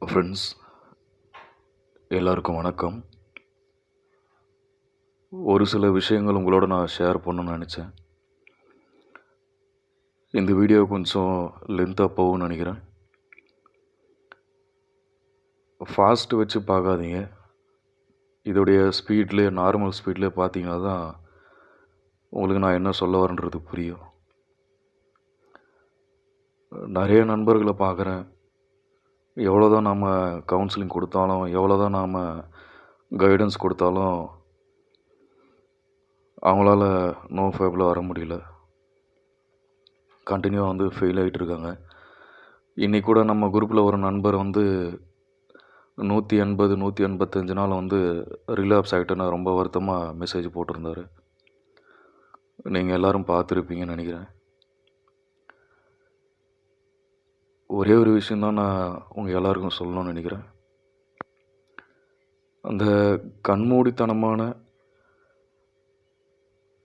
Friends எல்லாருக்கும் வணக்கம். ஒரு சில விஷயங்கள் உங்களோட நான் ஷேர் பண்ணணும்னு நினச்சேன். இந்த வீடியோ கொஞ்சம் லென்த்தாக போகும்னு நினைக்கிறேன். ஃபாஸ்ட் வச்சு பார்க்காதீங்க. இதோடைய ஸ்பீட்லேயே நார்மல் ஸ்பீட்லேயே பார்த்தீங்கன்னா தான் உங்களுக்கு நான் என்ன சொல்ல வரேன்றது புரியும். நிறைய நண்பர்களை பார்க்குறேன். எவ்வளோ தான் நாம் கவுன்சிலிங் கொடுத்தாலும், எவ்வளோ தான் நாம் கைடன்ஸ் கொடுத்தாலும் அவங்களால நோ ஃபேபில் வர முடியல. கண்டினியூவாக ஃபெயில் ஆகிட்டு இருக்காங்க. இன்றைக்கி கூட நம்ம குரூப்பில் ஒரு நண்பர் 180 185 நாள் ரிலாப்ஸ் ஆகிட்டேன்னு ரொம்ப வருத்தமாக மெசேஜ் போட்டிருந்தார். நீங்கள் எல்லோரும் பார்த்துருப்பீங்கன்னு நினைக்கிறேன். ஒரே ஒரு விஷயந்தான் நான் உங்கள் எல்லாருக்கும் சொல்லணும்னு நினைக்கிறேன். அந்த கண்மூடித்தனமான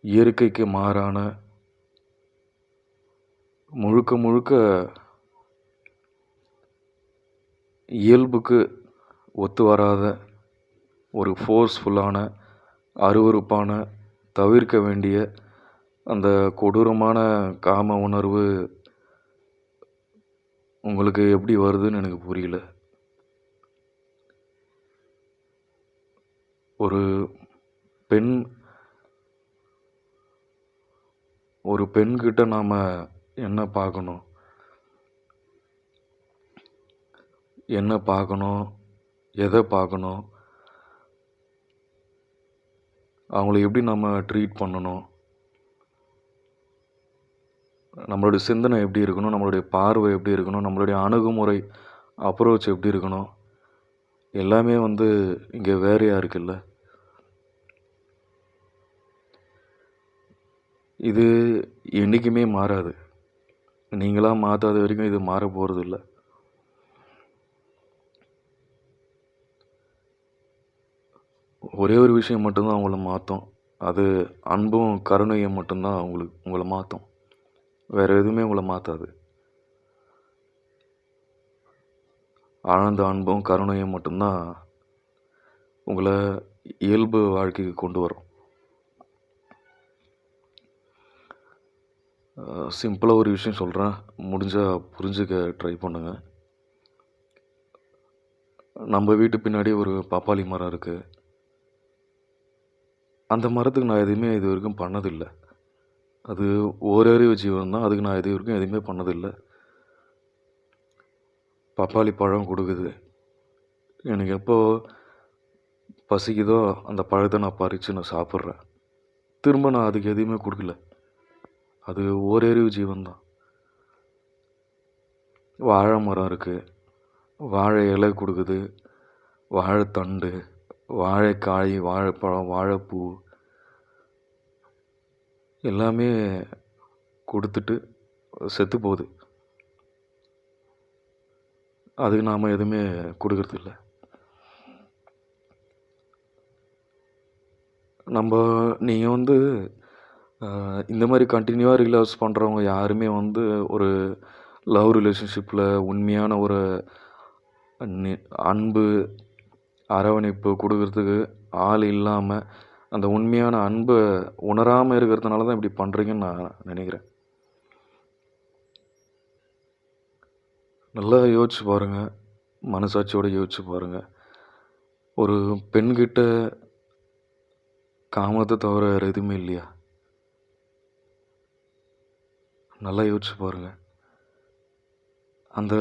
இயற்கைக்கு மாறான முழுக்க முழுக்க இயல்புக்கு ஒத்து வராத ஒரு ஃபோர்ஸ்ஃபுல்லான அருவருப்பான தவிர்க்க வேண்டிய அந்த கொடூரமான காம உணர்வு உங்களுக்கு எப்படி வருதுன்னு எனக்கு புரியல. ஒரு பெண்கிட்ட நாம் என்ன பார்க்கணும், எதை பார்க்கணும், அவங்கள எப்படி நம்ம ட்ரீட் பண்ணணும், நம்மளுடைய சிந்தனை எப்படி இருக்கணும், நம்மளுடைய பார்வை எப்படி இருக்கணும், நம்மளுடைய அணுகுமுறை அப்ரோச் எப்படி இருக்கணும், எல்லாமே இங்கே வேறையாக இருக்குல்ல. இது என்றைக்குமே மாறாது. நீங்களாக மாற்றாத வரைக்கும் இது மாற போகிறது இல்லை. ஒரே ஒரு விஷயம் மட்டும்தான் அவங்கள மாற்றும். அது அன்பும் கருணையும் மட்டும்தான் உங்களை மாற்றும். வேறு எதுவுமே உங்களை மாற்றாது. ஆனந்த அன்பும் கருணையும் மட்டும்தான் உங்களை இயல்பு வாழ்க்கைக்கு கொண்டு வரும். சிம்பிளாக ஒரு விஷயம் சொல்கிறேன், முடிஞ்சால் புரிஞ்சுக்க ட்ரை பண்ணுங்கள். நம்ம வீட்டு பின்னாடி ஒரு பப்பாளி மரம் இருக்குது. அந்த மரத்துக்கு நான் எதுவுமே இது வரைக்கும் பண்ணதில்லை. அது ஓரறிவு ஜீவன் தான். அதுக்கு நான் இது வரைக்கும் எதுவுமே பண்ணதில்லை. பப்பாளி பழம் கொடுக்குது. எனக்கு எப்போ பசிக்குதோ அந்த பழத்தை நான் பறித்து நான் சாப்பிட்றேன். திரும்ப நான் அதுக்கு எதுவுமே கொடுக்கல. அது ஓரறிவு ஜீவன் தான். வாழை மரம் இருக்குது. வாழை இலை கொடுக்குது, வாழைத்தண்டு, வாழைக்காய், வாழைப்பழம், வாழைப்பூ எல்லாமே கொடுத்துட்டு செத்து போகுது. அதுக்கு நாம் எதுவுமே கொடுக்கறதில்ல. நீங்கள் இந்த மாதிரி கண்டினியூவாக ரிலாக்ஸ் பண்ணுறவங்க யாருமே ஒரு லவ் ரிலேஷன்ஷிப்பில் உண்மையான ஒரு அன்பு அரவணைப்பு கொடுக்கறதுக்கு ஆள் இல்லாமல் அந்த உண்மையான அன்பை உணராமல் இருக்கிறதுனால தான் இப்படி பண்ணுறீங்கன்னு நான் நினைக்கிறேன். நல்லா யோசிச்சு பாருங்கள், மனசாட்சியோடு யோசிச்சு பாருங்கள். ஒரு பெண்கிட்ட காமத்தை தவிர வேறு எதுவுமே இல்லையா? நல்லா யோசிச்சு பாருங்கள். அந்த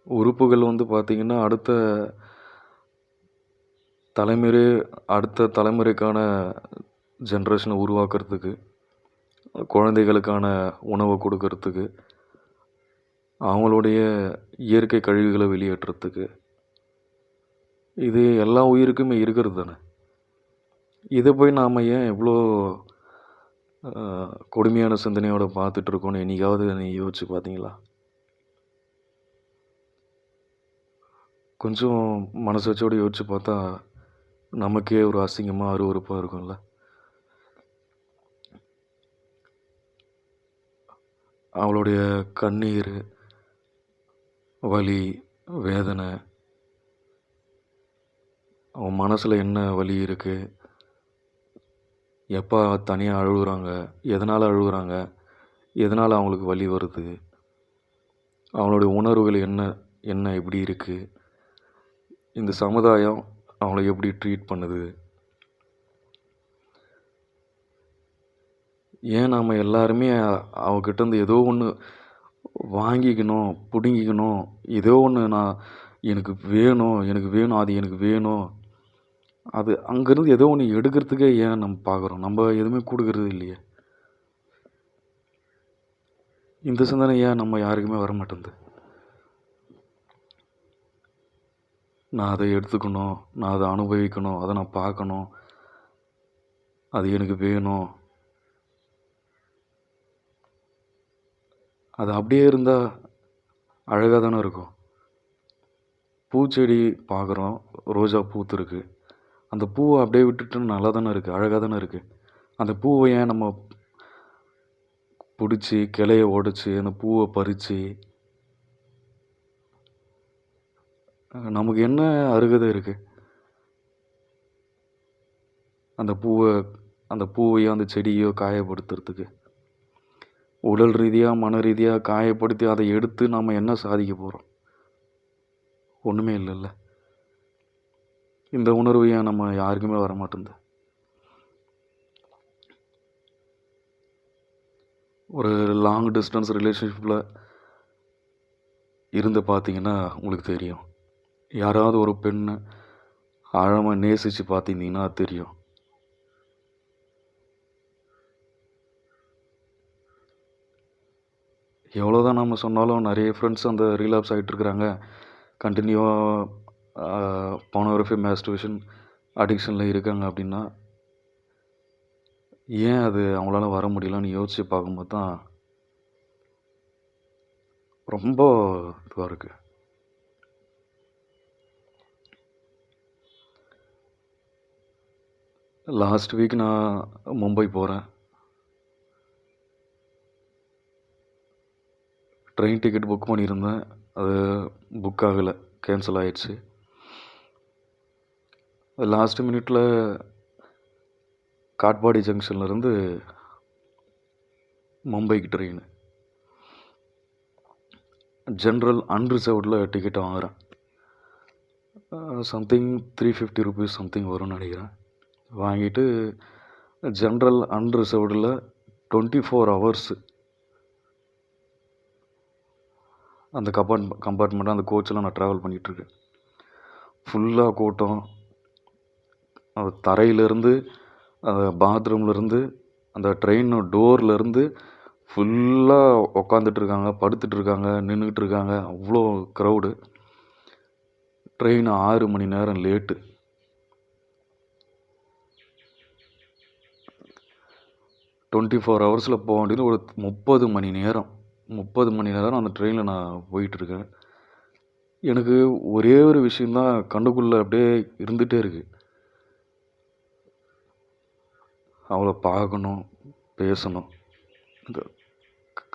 உறுப்புகள் பார்த்திங்கன்னா அடுத்த தலைமுறைக்கான ஜென்ரேஷனை உருவாக்குறதுக்கு, குழந்தைகளுக்கான உணவை கொடுக்கறதுக்கு, அவங்களுடைய இயற்கை கழிவுகளை வெளியேற்றுறதுக்கு, இது எல்லா உயிருக்குமே இருக்கிறது தானே. இதை போய் நாம் ஏன் இவ்வளோ கொடுமையான சிந்தனையோடு பார்த்துட்ருக்கோன்னு என்னைக்காவது நீங்கள் யோசிச்சு பார்த்தீங்களா? கொஞ்சம் மனசாட்சியோடு யோசிச்சு பார்த்தா நமக்கே ஒரு அசிங்கமாக அருவருப்பாக இருக்கும்ல. அவளுடைய கண்ணீர், வலி, வேதனை, அவங்க மனசில் என்ன வலி இருக்குது, எப்போ தனியாக அழுகுறாங்க, எதனால் அழுகுறாங்க, எதனால் அவங்களுக்கு வலி வருது, அவங்களுடைய உணர்வுகள் என்ன என்ன எப்படி இருக்குது, இந்த சமுதாயம் அவங்கள எப்படி ட்ரீட் பண்ணுது, ஏன் நாம் எல்லாருமே அவகிட்டேருந்து ஏதோ ஒன்று வாங்கிக்கணும், பிடுங்கிக்கணும், ஏதோ ஒன்று எனக்கு வேணும், அது எனக்கு வேணும், அது அங்கேருந்து ஏதோ ஒன்று எடுக்கிறதுக்கே ஏன் நம்ம பார்க்குறோம், நம்ம எதுவுமே கொடுக்கறது இல்லையே. இந்த சிந்தனை ஏன் நம்ம யாருக்குமே வர மாட்டேங்குது. நான் அதை எடுத்துக்கணும், நான் அதை அனுபவிக்கணும், அதை நான் பார்க்கணும், அது எனக்கு வேணும். அது அப்படியே இருந்தால் அழகாக தானே இருக்கும். பூச்செடி பார்க்குறோம், ரோஜா பூத்துருக்கு, அந்த பூவை அப்படியே விட்டுட்டு நல்லா தானே இருக்குது, அழகாக தானே இருக்குது. அந்த பூவை ஏன் நம்ம பிடிச்சி கிளைய உடச்சி அந்த பூவை பறித்து நமக்கு என்ன அருகதை இருக்குது? அந்த பூவையோ அந்த செடியோ காயப்படுத்துறதுக்கு உடல் ரீதியாக மன ரீதியாக காயப்படுத்தி அதை எடுத்து நாம் என்ன சாதிக்க போகிறோம்? ஒன்றுமே இல்லைல்ல. இந்த உணர்வு ஏன் நம்ம யாருக்குமே வர மாட்டேங்குது. ஒரு லாங் டிஸ்டன்ஸ் ரிலேஷன்ஷிப்பில் இருந்து பார்த்தீங்கன்னா உங்களுக்கு தெரியும். யாராவது ஒரு பெண்ணை ஆழமாக நேசித்து பார்த்தீங்கன்னா தெரியும். எவ்வளோதான் நம்ம சொன்னாலும் நிறைய ஃப்ரெண்ட்ஸ் அந்த ரீலாப்ஸ் ஆகிட்டுருக்குறாங்க, கண்டினியூவாக போனோகிராஃபி மாஸ்டர்பேஷன் அடிக்ஷனில் இருக்காங்க அப்படின்னா ஏன் அது அவங்களால வர முடியலன்னு யோசித்து பார்க்கும்போது தான் ரொம்ப இதுவாக இருக்குது. லாஸ்ட் வீக் நான் மும்பை போகிறேன். ட்ரெயின் டிக்கெட் புக் பண்ணியிருந்தேன், அது புக் ஆகலை, கேன்சல் ஆகிடுச்சு. லாஸ்ட் மினிட்டில் காட்பாடி ஜங்ஷன்லேருந்து மும்பைக்கு ட்ரெயின் ஜென்ரல் அன்ரிசர்வ்டில் டிக்கெட் வாங்குகிறேன். சம்திங் 350 rupees சம்திங் வரும்னு நினைக்கிறேன். வாங்கிட்டு ஜென்ரல் அன்ரிசர்வ்டில் 24 hours அந்த கம்பார்ட்மெண்ட்டாக அந்த கோச்செலாம் நான் ட்ராவல் பண்ணிகிட்ருக்கேன். ஃபுல்லாக கூட்டம். அந்த தரையிலேருந்து அந்த பாத்ரூம்லேருந்து அந்த ட்ரெயின் டோர்லேருந்து ஃபுல்லாக உக்காந்துட்ருக்காங்க, படுத்துட்ருக்காங்க, நின்றுக்கிட்டு இருக்காங்க. அவ்வளோ க்ரௌடு. ட்ரெயின் 6 மணி நேரம் லேட்டு. டுவெண்ட்டி-4 ஹவர்ஸில் போக வேண்டியது ஒரு 30 மணி நேரம் அந்த ட்ரெயினில் நான் போயிட்டுருக்கேன். எனக்கு ஒரே ஒரு விஷயந்தான் கண்ணுக்குள்ளே அப்படியே இருந்துகிட்டே இருக்குது. அவளை பார்க்கணும், பேசணும், இந்த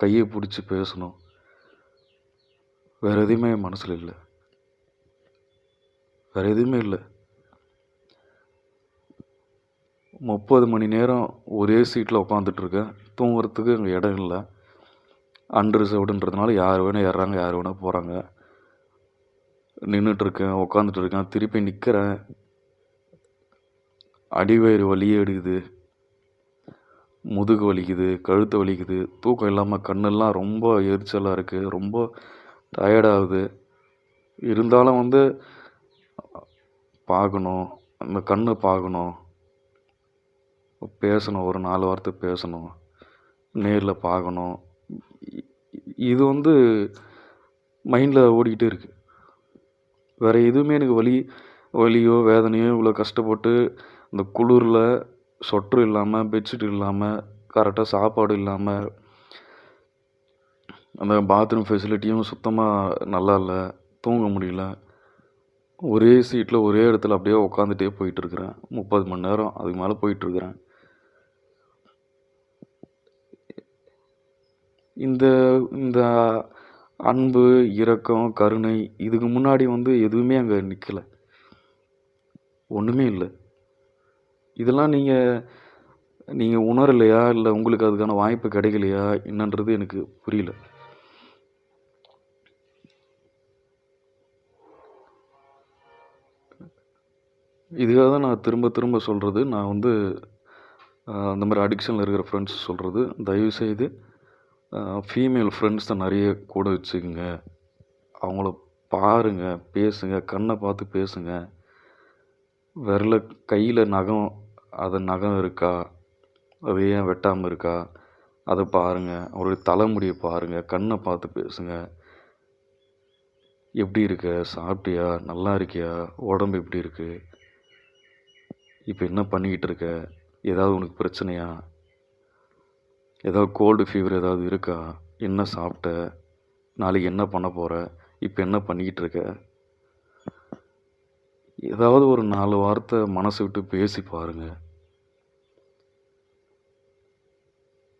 கையை பிடிச்சி பேசணும். வேறு எதுவுமே மனசில் இல்லை, வேறு எதுவுமே இல்லை. 30 மணி நேரம் ஒரே சீட்டில் உட்காந்துட்ருக்கேன். தூங்குறதுக்கு அங்கே இடம் இல்லை. அன்ரிசர்வ்டுன்றதுனால யார் வேணால் ஏறுறாங்க, யார் வேணால் போகிறாங்க. நின்றுட்டுருக்கேன், உட்காந்துட்ருக்கேன், திருப்பி நிற்கிறேன். அடிவயிறு வலியே எடுக்குது, முதுகு வலிக்குது, கழுத்து வலிக்குது, தூக்கம் இல்லாமல் கண்ணெல்லாம் ரொம்ப எரிச்சலாக இருக்குது, ரொம்ப டயர்டாகுது. இருந்தாலும் பார்க்கணும், அந்த கண்ணை பார்க்கணும், பேசணும், ஒரு 4 வார்த்தை பேசணும், நேரில் பார்க்கணும். இது மைண்டில் ஓடிக்கிட்டே இருக்குது. வேறு எதுவுமே எனக்கு வலியோ வேதனையோ இவ்வளோ கஷ்டப்பட்டு அந்த குளிரில் சொட்ரு இல்லாமல், பெட்ஷீட் இல்லாமல், கரெக்டாக சாப்பாடு இல்லாமல், அந்த பாத்ரூம் ஃபெசிலிட்டியும் சுத்தமாக நல்லா இல்லை, தூங்க முடியல. ஒரே சீட்டில் ஒரே இடத்துல அப்படியே உட்காந்துட்டே போயிட்டுருக்குறேன். 30 மணி நேரம் அதுக்கு மேலே போயிட்டுருக்குறேன். இந்த இந்த அன்பு, இரக்கம், கருணை இதுக்கு முன்னாடி எதுவுமே அங்கே நிற்கலை, ஒன்றுமே இல்லை. இதெல்லாம் நீங்கள் உணரலையா, இல்லை உங்களுக்கு அதுக்கான வாய்ப்பு கிடைக்கலையா என்னன்றது எனக்கு புரியல. இதுக்காக தான் நான் திரும்ப திரும்ப சொல்கிறது, நான் அந்த மாதிரி அடிக்ஷனில் இருக்கிற ஃப்ரெண்ட்ஸ் சொல்கிறது, தயவுசெய்து ஃபீமேல் ஃப்ரெண்ட்ஸ் தான் நிறைய கூட வச்சுக்கோங்க. அவங்கள பாருங்கள், பேசுங்க, கண்ணை பார்த்து பேசுங்க. கையில் நகம், நகம் இருக்கா, அது ஏன் வெட்டாமல் இருக்கா அதை பாருங்கள். அவருடைய தலைமுடியை பாருங்கள், கண்ணை பார்த்து பேசுங்க. எப்படி இருக்க, சாப்பிட்டியா, நல்லா இருக்கியா, உடம்பு எப்படி இருக்கு, இப்போ என்ன பண்ணிக்கிட்டு இருக்க, ஏதாவது உனக்கு பிரச்சனையா, ஏதாவது கோல்டு ஃபீவர் ஏதாவது இருக்கா, என்ன சாப்பிட்ட, நாளைக்கு என்ன பண்ண போகிற, இப்போ என்ன பண்ணிக்கிட்டு இருக்க, ஏதாவது ஒரு 4 வார்த்தை மனசு விட்டு பேசி பாருங்க.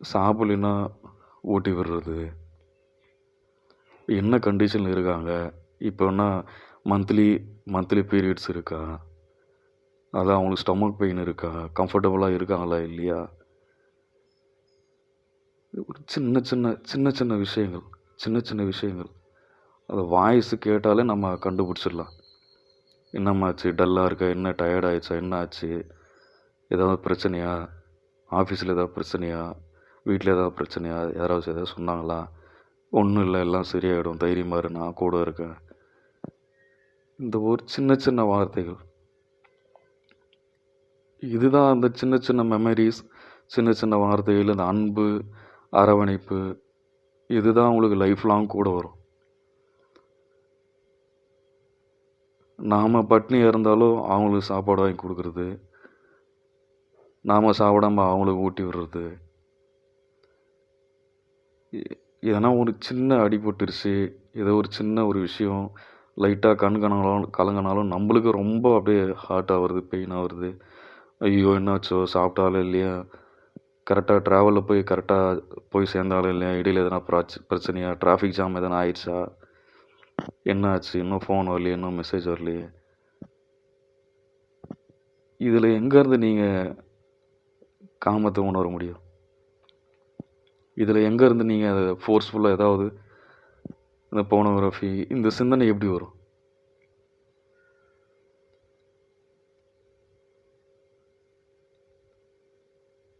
சாப்பிடலைன்னா ஊட்டி விடுறது, என்ன கண்டிஷனில் இருக்காங்க, இப்போன்னா மந்த்லி பீரியட்ஸ் இருக்கா, அதான் அவங்களுக்கு ஸ்டொமக் பெயின் இருக்கா, கம்ஃபர்டபுளாக இருக்காங்களா இல்லையா, ஒரு சின்ன சின்ன விஷயங்கள் அதை வாய்ஸ் கேட்டாலே நம்ம கண்டுபிடிச்சிடலாம். என்னம்மாச்சு, டல்லாக இருக்கா, என்ன டயர்ட் ஆயிடுச்சா, என்ன ஆச்சு, ஏதாவது பிரச்சனையா, ஆஃபீஸில் ஏதாவது பிரச்சனையா, வீட்டில் ஏதாவது பிரச்சனையா, யாராவது ஏதாவது சொன்னாங்களா, ஒன்றும் இல்லை, எல்லாம் சரியாயிடும், தைரியமாக இரு, நான் கூட இருக்கேன். இந்த ஒரு சின்ன வார்த்தைகள், இதுதான் அந்த சின்ன மெமரிஸ், சின்ன வார்த்தைகள், அந்த அன்பு, அரவணைப்பு, இதுதான் உங்களுக்கு லைஃப் லாங் கூட வரும். நாம் பட்னியாக இருந்தாலும் அவங்களுக்கு சாப்பாடு வாங்கி கொடுக்குறது, நாம் சாப்பிடாமல் அவங்களுக்கு ஊட்டி விடுறது, ஏன்னா ஒரு சின்ன அடிபட்டுருச்சு, ஏதோ ஒரு சின்ன ஒரு விஷயம் லைட்டாக கலங்கினாலும் நம்மளுக்கு ரொம்ப அப்படியே ஹார்ட்டாக வருது, பெயினாக வருது. ஐயோ என்னாச்சோ, சாப்பிட்டாலும் இல்லையா, கரெக்டாக ட்ராவலில் போய் சேர்ந்தாலும் இல்லையா, இடையில் எதனா பிரச்சனையா, டிராஃபிக் ஜாம் எதனா ஆயிடுச்சா, என்ன ஆச்சு, இன்னும் ஃபோன் வரலையே, இன்னும் மெசேஜ் வரலையே. இதில் எங்கேருந்து நீங்கள் காமத்தை உணர முடியும்? இதில் எங்கேருந்து நீங்கள் அதை ஃபோர்ஸ்ஃபுல்லாக ஏதாவது இந்த போனோகிராஃபி, இந்த சிந்தனை எப்படி வரும்?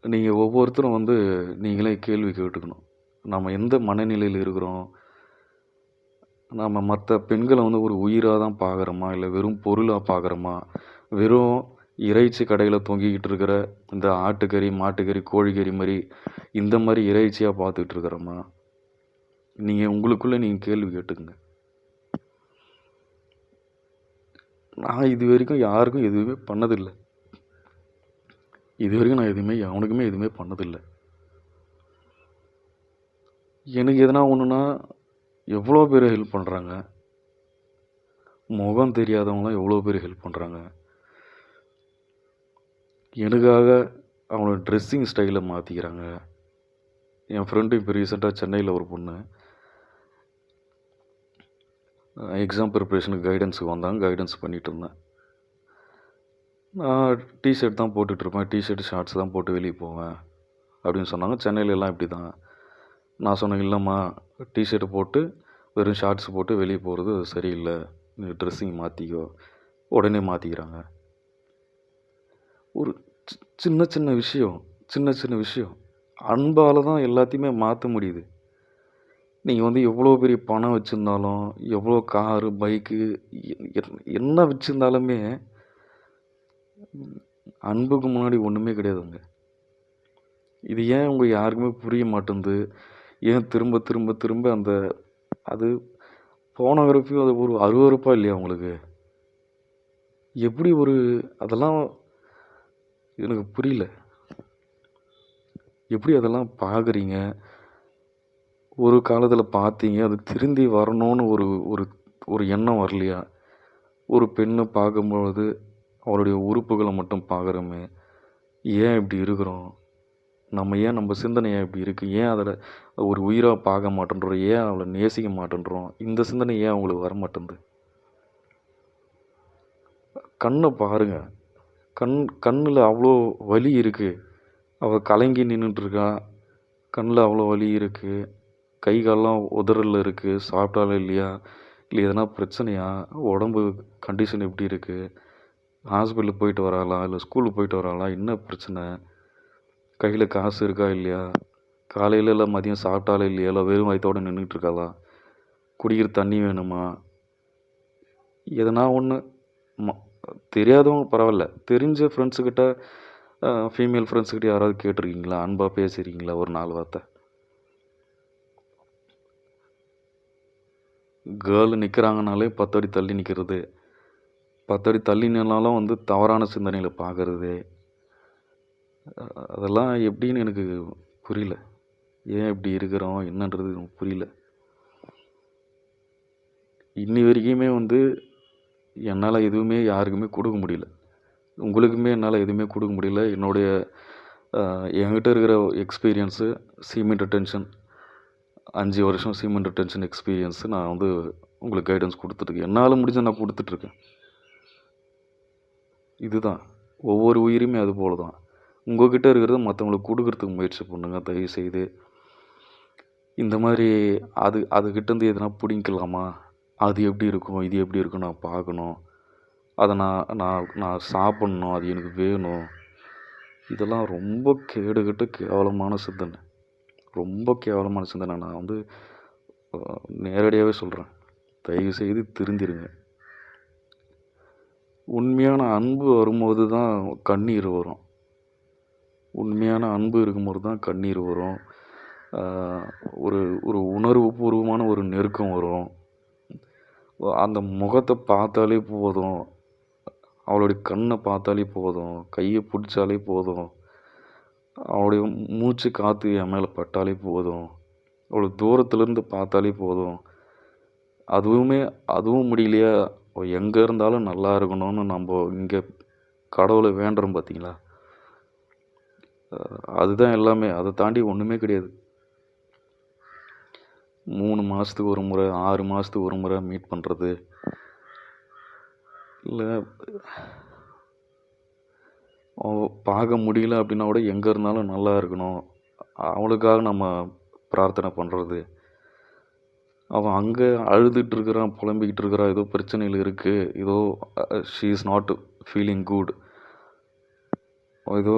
நீங்கள் ஒவ்வொருத்தரும் நீங்களே கேள்வி கேட்டுக்கணும். நம்ம எந்த மனநிலையில் இருக்கிறோம், நம்ம மற்ற பெண்களை ஒரு உயிராக தான் பார்க்குறோமா, இல்லை வெறும் பொருளாக பார்க்குறோமா, வெறும் இறைச்சி கடையில் தொங்கிக்கிட்டு இருக்கிற இந்த ஆட்டுக்கறி, மாட்டுக்கறி, கோழிக்கறி மாதிரி இந்த மாதிரி இறைச்சியாக பார்த்துக்கிட்டு இருக்கிறோமா? நீங்கள் உங்களுக்குள்ளே நீங்கள் கேள்வி கேட்டுக்குங்க. நான் இது வரைக்கும் யாருக்கும் எதுவுமே பண்ணதில்லை. இது வரைக்கும் நான் அவனுக்குமே எதுவுமே பண்ணதில்லை. எனக்கு எதனா ஒன்றுனா எவ்வளோ பேர் ஹெல்ப் பண்ணுறாங்க, முகம் தெரியாதவங்களாம் எவ்வளோ பேர் ஹெல்ப் பண்ணுறாங்க. எனக்காக அவங்களோட ட்ரெஸ்ஸிங் ஸ்டைலை மாற்றிக்கிறாங்க. என் ஃப்ரெண்டு இப்போ ரீசெண்டாக சென்னையில் ஒரு பொண்ணு எக்ஸாம் ப்ரிப்ரேஷனுக்கு கைடன்ஸ் பண்ணிகிட்டு இருந்தேன். நான் டிஷர்ட் தான் போட்டுட்ருப்பேன், டிஷர்ட் ஷார்ட்ஸ் தான் போட்டு வெளியே போவேன் அப்படின்னு சொன்னாங்க. சென்னையிலலாம் இப்படி தான். நான் சொன்னேன், இல்லைம்மா, டிஷர்ட்டு போட்டு வெறும் ஷார்ட்ஸ் போட்டு வெளியே போகிறது சரியில்லை, நீ ட்ரெஸ்ஸிங் மாற்றிக்கோ. உடனே மாற்றிக்கிறாங்க. ஒரு சின்ன விஷயம் அன்பால் தான் எல்லாத்தையுமே மாற்ற முடியுது. நீங்கள் எவ்வளோ பெரிய பணம் வச்சுருந்தாலும், எவ்வளோ காரு, பைக்கு, என்ன வச்சுருந்தாலுமே அன்புக்கு முன்னாடி ஒன்றுமே கிடையாதுங்க. இது ஏன் உங்கள் யாருக்குமே புரிய மாட்டேங்குது? ஏன் திரும்ப திரும்ப திரும்ப அது போனோகிராஃபி அது ஒரு அருவருப்பாக இல்லையா உங்களுக்கு? எப்படி அதெல்லாம் எனக்கு புரியல. எப்படி அதெல்லாம் பார்க்குறீங்க? ஒரு காலத்தில் பார்த்தீங்க, அது திருந்தி வரணும்னு ஒரு எண்ணம் வரலையா? ஒரு பெண்ணை பார்க்கும்பொழுது அவருடைய உறுப்புகளை மட்டும் பார்க்குறோமே, ஏன் இப்படி இருக்கிறோம்? நம்ம ஏன் நம்ம சிந்தனை ஏன் இப்படி இருக்குது, ஏன் அதில் ஒரு உயிராக பார்க்க மாட்டேன்றோம், ஏன் அவளை நேசிக்க மாட்டேன்றோம், இந்த சிந்தனை ஏன் அவங்களுக்கு வர மாட்டேங்குது? கண்ணை பாருங்க. கண்ணில் அவ்வளோ வலி இருக்குது. அவள் கலங்கி நின்றுட்டுருக்கா. கண்ணில் அவ்வளோ வலி இருக்குது. கை கால்லாம் உதறல் இருக்குது. சாப்பிட்டாலும் இல்லையா, இல்லை எதனா பிரச்சனையா, உடம்பு கண்டிஷன் எப்படி இருக்குது, ஹாஸ்பிட்டலுக்கு போயிட்டு வராளா, இல்லை ஸ்கூலுக்கு போயிட்டு வராளா, என்ன பிரச்சனை, கையில் காசு இருக்கா இல்லையா, காலையில் இல்லை மதியம் சாப்பிட்டாலும் இல்லையா, இல்லை வெறும் வயிற்றோடு நின்றுட்டு இருக்காளா, குடிக்கிற தண்ணி வேணுமா, எதனா ஒன்று தெரியாதவங்க பரவாயில்ல, தெரிஞ்ச ஃப்ரெண்ட்ஸுக்கிட்ட ஃபீமேல் ஃப்ரெண்ட்ஸுக்கிட்ட யாராவது கேட்டிருக்கீங்களா, அன்பாக பேசுகிறீங்களா ஒரு 4 வார்த்தை? கேர்ள் நிற்கிறாங்கனாலே 10 அடி தள்ளி நிற்கிறது, 10 அடி தள்ளி நின்னாலும் வந்து தவறான சிந்தனையில் பார்க்குறது, அதெல்லாம் எப்படின்னு எனக்கு புரியல. ஏன் இப்படி இருக்கிறோம் என்னன்றது எனக்கு புரியல. இன்னி வரைக்குமே வந்து என்னால் எதுவுமே யாருக்குமே கொடுக்க முடியல. உங்களுக்குமே என்னால் எதுவுமே கொடுக்க முடியல. என்னுடைய என்கிட்ட இருக்கிற எக்ஸ்பீரியன்ஸு சீமெண்ட் ரிட்டென்ஷன் 5 வருஷம் சீமெண்ட் ரிட்டென்ஷன் எக்ஸ்பீரியன்ஸு நான் வந்து உங்களுக்கு கைடன்ஸ் கொடுத்துட்ருக்கேன். என்னால் முடிஞ்ச நான் கொடுத்துட்ருக்கேன். இதுதான் ஒவ்வொரு உயிருமே அது போல தான். உங்கள்கிட்ட இருக்கிறத மற்றவங்களுக்கு கொடுக்குறதுக்கு முயற்சி பண்ணுங்க தயவு செய்து. இந்த மாதிரி அதுக்கிட்டேருந்து எதுனா பிடிங்கலாமா, அது எப்படி இருக்கும், இது எப்படி இருக்கும் நான் பார்க்கணும், அதை நான் சாப்பிட்ணும், அது எனக்கு வேணும், இதெல்லாம் ரொம்ப கேடுகட்ட கேவலமான சிந்தனை, ரொம்ப கேவலமான சிந்தனை. நான் வந்து நேரடியாகவே சொல்கிறேன், தயவு செய்து திருந்திருங்க. உண்மையான அன்பு வரும்போது தான் கண்ணீர் வரும். உண்மையான அன்பு இருக்கும்போது தான் கண்ணீர் வரும். ஒரு ஒரு உணர்வு பூர்வமான ஒரு நெருக்கம் வரும். அந்த முகத்தை பார்த்தாலே போதும், அவளுடைய கண்ணை பார்த்தாலே போதும், கையை பிடிச்சாலே போதும், அவளுடைய மூச்சு காற்று என் மேலே பட்டாலே போதும், அவளை தூரத்துலேருந்து பார்த்தாலே போதும். அதுவும் முடியலையா, எங்கே இருந்தாலும் நல்லா இருக்கணும்னு நம்ம இங்கே கடவுளை வேண்டுறோம் பார்த்தீங்களா, அதுதான் எல்லாமே. அதை தாண்டி ஒன்றுமே கிடையாது. 3 மாதத்துக்கு ஒரு முறை, 6 மாதத்துக்கு ஒரு முறை மீட் பண்ணுறது, இல்லை பார்க்க முடியல அப்படின்னா கூட எங்கே இருந்தாலும் நல்லா இருக்கணும், அவளுக்காக நம்ம பிரார்த்தனை பண்ணுறது. அவன் அங்கே அழுதுகிட்ருக்கிறான், புலம்பிக்கிட்டு இருக்கிறான், ஏதோ பிரச்சனையில் இருக்குது, ஏதோ she is not feeling good, ஏதோ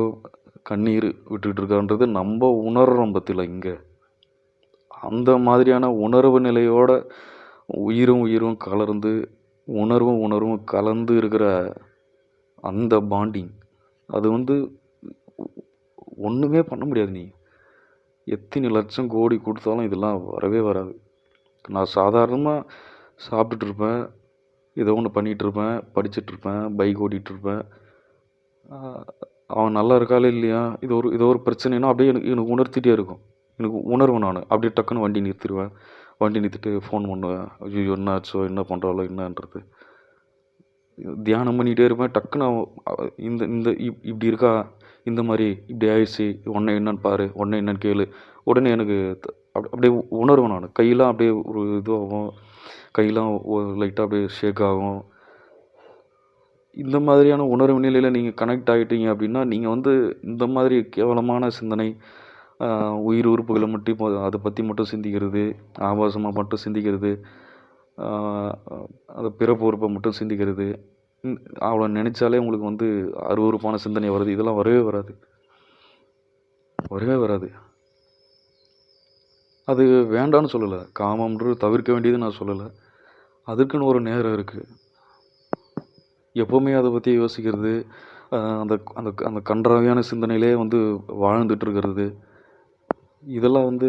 கண்ணீர் விட்டுக்கிட்டு இருக்கான்றது நம்ம உணர்கிறோம் பற்றில. இங்கே அந்த மாதிரியான உணர்வு நிலையோட உயிரும் கலந்து, உணர்வும் கலந்து இருக்கிற அந்த பாண்டிங், அது வந்து ஒன்றுமே பண்ண முடியாது. நீ எத்தனை லட்சம் கோடி கொடுத்தாலும் இதெல்லாம் வரவே வராது. நான் சாதாரணமாக சாப்பிட்டுட்ருப்பேன், ஏதோ ஒன்று பண்ணிகிட்ருப்பேன், படிச்சுட்ருப்பேன், பைக் ஓட்டிகிட்ருப்பேன், அவன் நல்லா இருக்காளே இல்லையா, ஏதோ ஒரு பிரச்சனைனா அப்படியே எனக்கு உணர்த்திட்டே இருக்கும். எனக்கு உணர்வு நான் அப்படியே டக்குன்னு வண்டி நிறுத்திடுவேன். வண்டி நிறுத்திட்டு ஃபோன் பண்ணுவேன், ஐயோ என்ன ஆச்சோ, என்ன பண்ணுறாளோ என்னன்றது. தியானம் பண்ணிகிட்டே இருப்பேன். டக்குன்னு இந்த இந்த இப்படி இருக்கா, இந்த மாதிரி இப்படி ஆயிடுச்சு, உடனே என்னன்னு பாரு, உடனே என்னன்னு கேளு, உடனே எனக்கு அப்படியே உணர்வேன் நான். கையெல்லாம் அப்படியே ஒரு இதுவாகும், கையெல்லாம் லைட்டாக அப்படியே ஷேக் ஆகும். இந்த மாதிரியான உணர்வு நிலையில் நீங்கள் கனெக்ட் ஆகிட்டீங்க அப்படின்னா, நீங்கள் வந்து இந்த மாதிரி கேவலமான சிந்தனை, உயிர் உறுப்புகளை மட்டும் அதை பற்றி மட்டும் சிந்திக்கிறது, ஆபாசமாக மட்டும் சிந்திக்கிறது, அந்த பிறப்பு உறுப்பை மட்டும் சிந்திக்கிறது, அவளை நினச்சாலே உங்களுக்கு வந்து அருவருப்பான சிந்தனை வருது, இதெல்லாம் வரவே வராது. அது வேண்டான்னு சொல்லலை, காமம்ன்றது தவிர்க்க வேண்டியது நான் சொல்லலை. அதுக்குன்னு ஒரு நேரம் இருக்குது. எப்போவுமே அதை பற்றி யோசிக்கிறது, அந்த அந்த அந்த கன்றாவியான சிந்தனையிலே வந்து வாழ்ந்துட்டு இருக்கிறது, இதெல்லாம் வந்து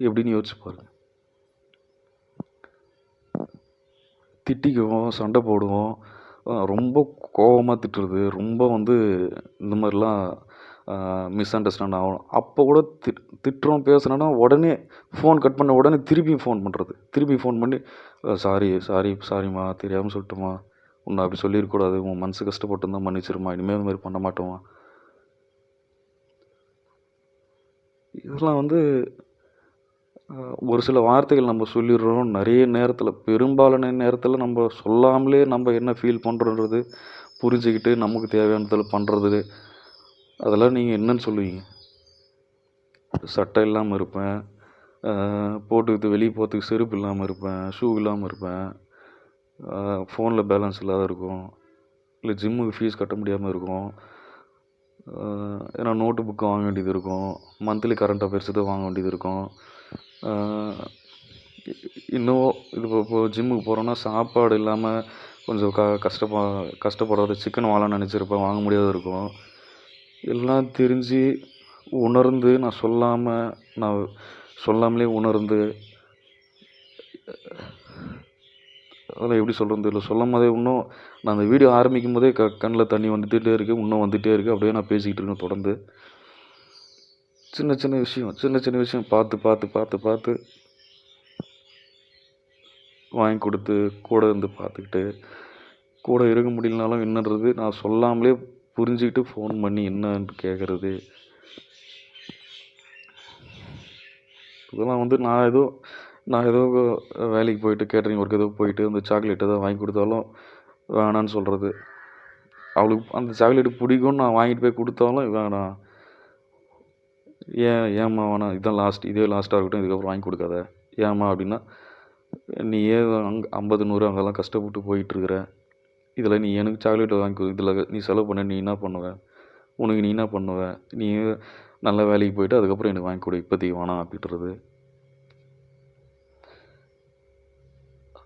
எப்படின்னு யோசிச்சு பாருங்க. திட்டிக்குவோம், சண்டை போடுவோம், ரொம்ப கோபமாக திட்டுறது, ரொம்ப வந்து இந்த மாதிரிலாம் மிஸ் அண்டர்ஸ்டாண்ட் ஆகும். அப்போ கூட திட்டுறோம் பேசுனோன்னா உடனே ஃபோன் கட் பண்ண உடனே திருப்பி ஃபோன் பண்ணுறது, திருப்பி ஃபோன் பண்ணி சாரிம்மா, தெரியாமல் சொல்லட்டுமா, உன்னை அப்படி சொல்லியிருக்கூடாது, உன் மனசு கஷ்டப்பட்டு தான் மன்னிச்சிருமா, இனிமேல் இந்த மாதிரி பண்ண மாட்டோமா. இதெல்லாம் வந்து ஒரு சில வார்த்தைகள் நம்ம சொல்லிடுறோம். நிறைய நேரத்தில், பெரும்பாலான நேரத்தில் நம்ம சொல்லாமலே நம்ம என்ன ஃபீல் பண்ணுறோன்றது புரிஞ்சுக்கிட்டு நமக்கு தேவையானதில் பண்ணுறது. அதெல்லாம் நீங்கள் என்னன்னு சொல்லுவீங்க? சட்டை இல்லாமல் இருப்பேன், போட்டுக்கிட்டு வெளியே போகிறதுக்கு செருப்பு இல்லாமல் இருப்பேன், ஷூ இல்லாமல் இருப்பேன், ஃபோனில் பேலன்ஸ் இல்லாத இருக்கும், இல்லை ஜிம்முக்கு ஃபீஸ் கட்ட முடியாமல் இருக்கும், ஏன்னா நோட்டு புக்கு வாங்க வேண்டியது இருக்கும், மந்த்லி கரண்ட் அஃபேர்ஸ் தான் வாங்க வேண்டியது இருக்கும். இன்னும் இது இப்போ ஜிம்முக்கு போகிறோன்னா சாப்பாடு இல்லாமல் கொஞ்சம் கஷ்டப்படுறது, சிக்கன் வாங்கலாம்னு நினச்சிருப்பேன், வாங்க முடியாத இருக்கும். எல்லாம் தெரிஞ்சு உணர்ந்து நான் சொல்லாமலே உணர்ந்து, அதெல்லாம் எப்படி சொல்கிறது இல்லை, சொல்லும் போதே இன்னும் நான் அந்த வீடியோ ஆரம்பிக்கும் போதே கண்ணில் தண்ணி வந்துகிட்டே இருக்குது, இன்னும் வந்துகிட்டே இருக்குது. அப்படியே நான் பேசிக்கிட்டு இருக்கேன் தொடர்ந்து. சின்ன சின்ன விஷயம் பார்த்து வாங்கி கொடுத்து கூட இருந்து பார்த்துக்கிட்டு, கூட இருக்க முடியலனாலும் என்னன்றது நான் சொல்லாமலே புரிஞ்சுக்கிட்டு ஃபோன் பண்ணி என்னன்னு கேட்குறது. இதெல்லாம் வந்து நான் ஏதோ வேலைக்கு போயிட்டு கேட்டரிங் ஒர்க் ஏதோ போயிட்டு அந்த சாக்லேட் ஏதோ வாங்கி கொடுத்தாலும் வேணான்னு சொல்கிறது. அவளுக்கு அந்த சாக்லேட்டு பிடிக்கும்னு நான் வாங்கிட்டு போய் கொடுத்தாலும் வேணாம், ஏம்மா வேணாம், இதே லாஸ்ட்டாக இருக்கட்டும், இதுக்கப்புறம் வாங்கி கொடுக்காத, ஏம்மா அப்படின்னா, நீ ஏன் 50 100 அங்கெல்லாம் கஷ்டப்பட்டு போயிட்டுருக்குற, இதில் நீ எனக்கு சாக்லேட் வாங்கி இதில் நீ செலவு பண்ண, நீ என்ன பண்ணுவ, உனக்கு நீ என்ன பண்ணுவ, நீ நல்ல வேலைக்கு போயிட்டு அதுக்கப்புறம் எனக்கு வாங்கி கொடு, இப்போதைக்கு வேணாம் அப்படின்றது.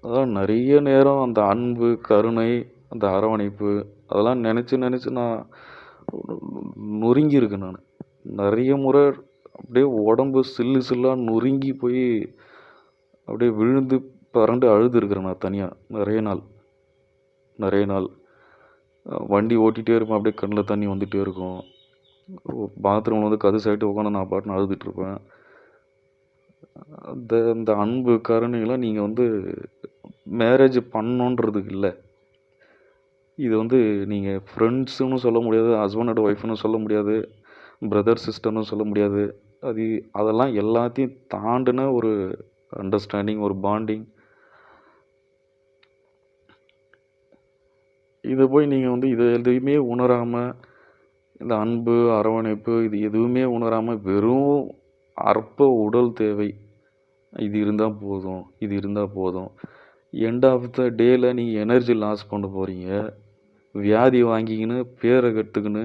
அதான் நிறைய நேரம் அந்த அன்பு, கருணை, அந்த அரவணைப்பு அதெல்லாம் நினச்சி நான் நொறுங்கியிருக்கேன். நான் நிறைய முறை அப்படியே உடம்பு சில்லாக நொறுங்கி போய் அப்படியே விழுந்து பரண்டு அழுதுருக்கிறேன் நான் தனியாக நிறைய நாள். வண்டி ஓட்டிகிட்டே இருப்பேன், அப்படியே கண்ணில் தண்ணி வந்துகிட்டே இருக்கும். பாத்ரூமில் வந்து கது சாயிட்டு உட்காந்து நான் பாட்டுன்னு அழுதுட்டுருப்பேன். அந்த அன்பு கருணைலாம் நீங்கள் வந்து மேரேஜ் பண்ணணுன்றதுக்கு இல்லை, இது வந்து நீங்கள் ஃப்ரெண்ட்ஸுன்னு சொல்ல முடியாது, ஹஸ்பண்ட் அண்ட் ஒய்ஃப்னு சொல்ல முடியாது, பிரதர் சிஸ்டர்னு சொல்ல முடியாது. அதெல்லாம் எல்லாத்தையும் தாண்டின ஒரு அண்டர்ஸ்டாண்டிங், ஒரு பாண்டிங். இதை போய் நீங்கள் வந்து இதை எதுவுமே உணராமல், இந்த அன்பு அரவணைப்பு இது எதுவுமே உணராமல் வெறும் அற்ப உடல் தேவை, இது இருந்தால் போதும், எண்ட் ஆஃப் த டேயில் நீங்கள் எனர்ஜி லாஸ் பண்ண போகிறீங்க, வியாதி வாங்கிக்கின்னு, பேரை கற்றுக்கின்னு,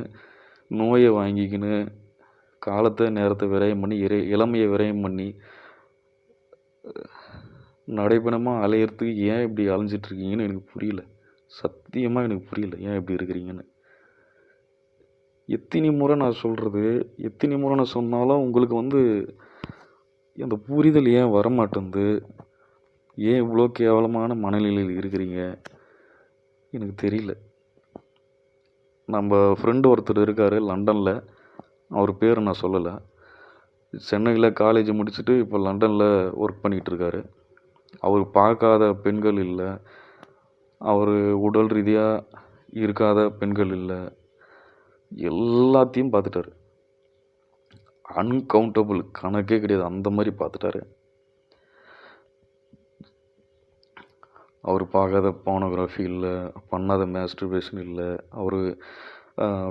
நோயை வாங்கிக்கின்னு, காலத்தை நேரத்தை விரயம் பண்ணி, இளமையை விரயம் பண்ணி நடைபெணமாக அலையிறதுக்கு ஏன் இப்படி அலைஞ்சிட்ருக்கீங்கன்னு எனக்கு புரியல. சத்தியமாக எனக்கு புரியல ஏன் இப்படி இருக்கிறீங்கன்னு. எத்தனை முறை நான் சொன்னாலும் உங்களுக்கு வந்து அந்த புரிதல் ஏன் வரமாட்டேங்குது, ஏன் இவ்வளோ கேவலமான மனநிலையில் இருக்கிறீங்க எனக்கு தெரியல. நம்ம ஃப்ரெண்டு ஒருத்தர் இருக்கார் லண்டனில், அவர் பேரை நான் சொல்லலை. சென்னையில் காலேஜ் முடிச்சுட்டு இப்போ லண்டனில் ஒர்க் பண்ணிகிட்ருக்காரு. அவர் பார்க்காத பெண்கள் இல்லை, அவர் உடல் ரீதியாக இருக்காத பெண்கள் இல்லை, எல்லாத்தையும் பார்த்துட்டாரு. அன்கவுண்டபிள், கணக்கே கிடையாது, அந்த மாதிரி பார்த்துட்டாரு. அவர் பார்க்காத போனோகிராஃபி இல்லை, பண்ணாத மேஸ்டர்பேஷன் இல்லை, அவர்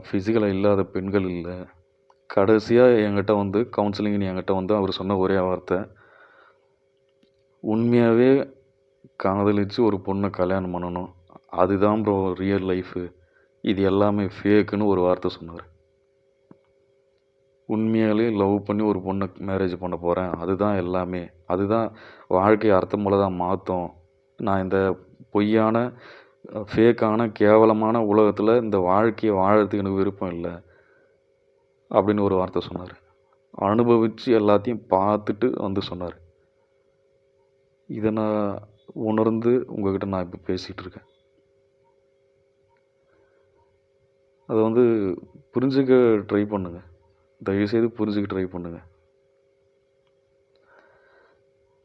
ஃபிசிக்கலாக இல்லாத பெண்கள் இல்லை. கடைசியாக என்கிட்ட வந்து கவுன்சிலிங்னு என்கிட்ட வந்து அவர் சொன்ன ஒரே வார்த்தை, உண்மையாகவே காதலித்து ஒரு பொண்ணை கல்யாணம் பண்ணணும், அதுதான் ப்ரோ ரியல் லைஃபு, இது எல்லாமே ஃபேக்குன்னு ஒரு வார்த்தை சொன்னார். உண்மையாலே லவ் பண்ணி ஒரு பொண்ணை மேரேஜ் பண்ண போகிறேன், அதுதான் எல்லாமே, அதுதான் வாழ்க்கையை அர்த்தமுள்ளதாக மாற்றும், நான் இந்த பொய்யான ஃபேக்கான கேவலமான உலகத்தில் இந்த வாழ்க்கையை வாழறதுக்கு எனக்கு விருப்பம் இல்லை அப்படின்னு ஒரு வார்த்தை சொன்னார். அனுபவித்து எல்லாத்தையும் பார்த்துட்டு வந்து சொன்னார். இதை நான் உணர்ந்து உங்ககிட்ட நான் இப்போ பேசிகிட்டு இருக்கேன். அதை வந்து புரிஞ்சுக்க ட்ரை பண்ணுங்க, தயவுசெய்து புரிஞ்சுக்க ட்ரை பண்ணுங்க.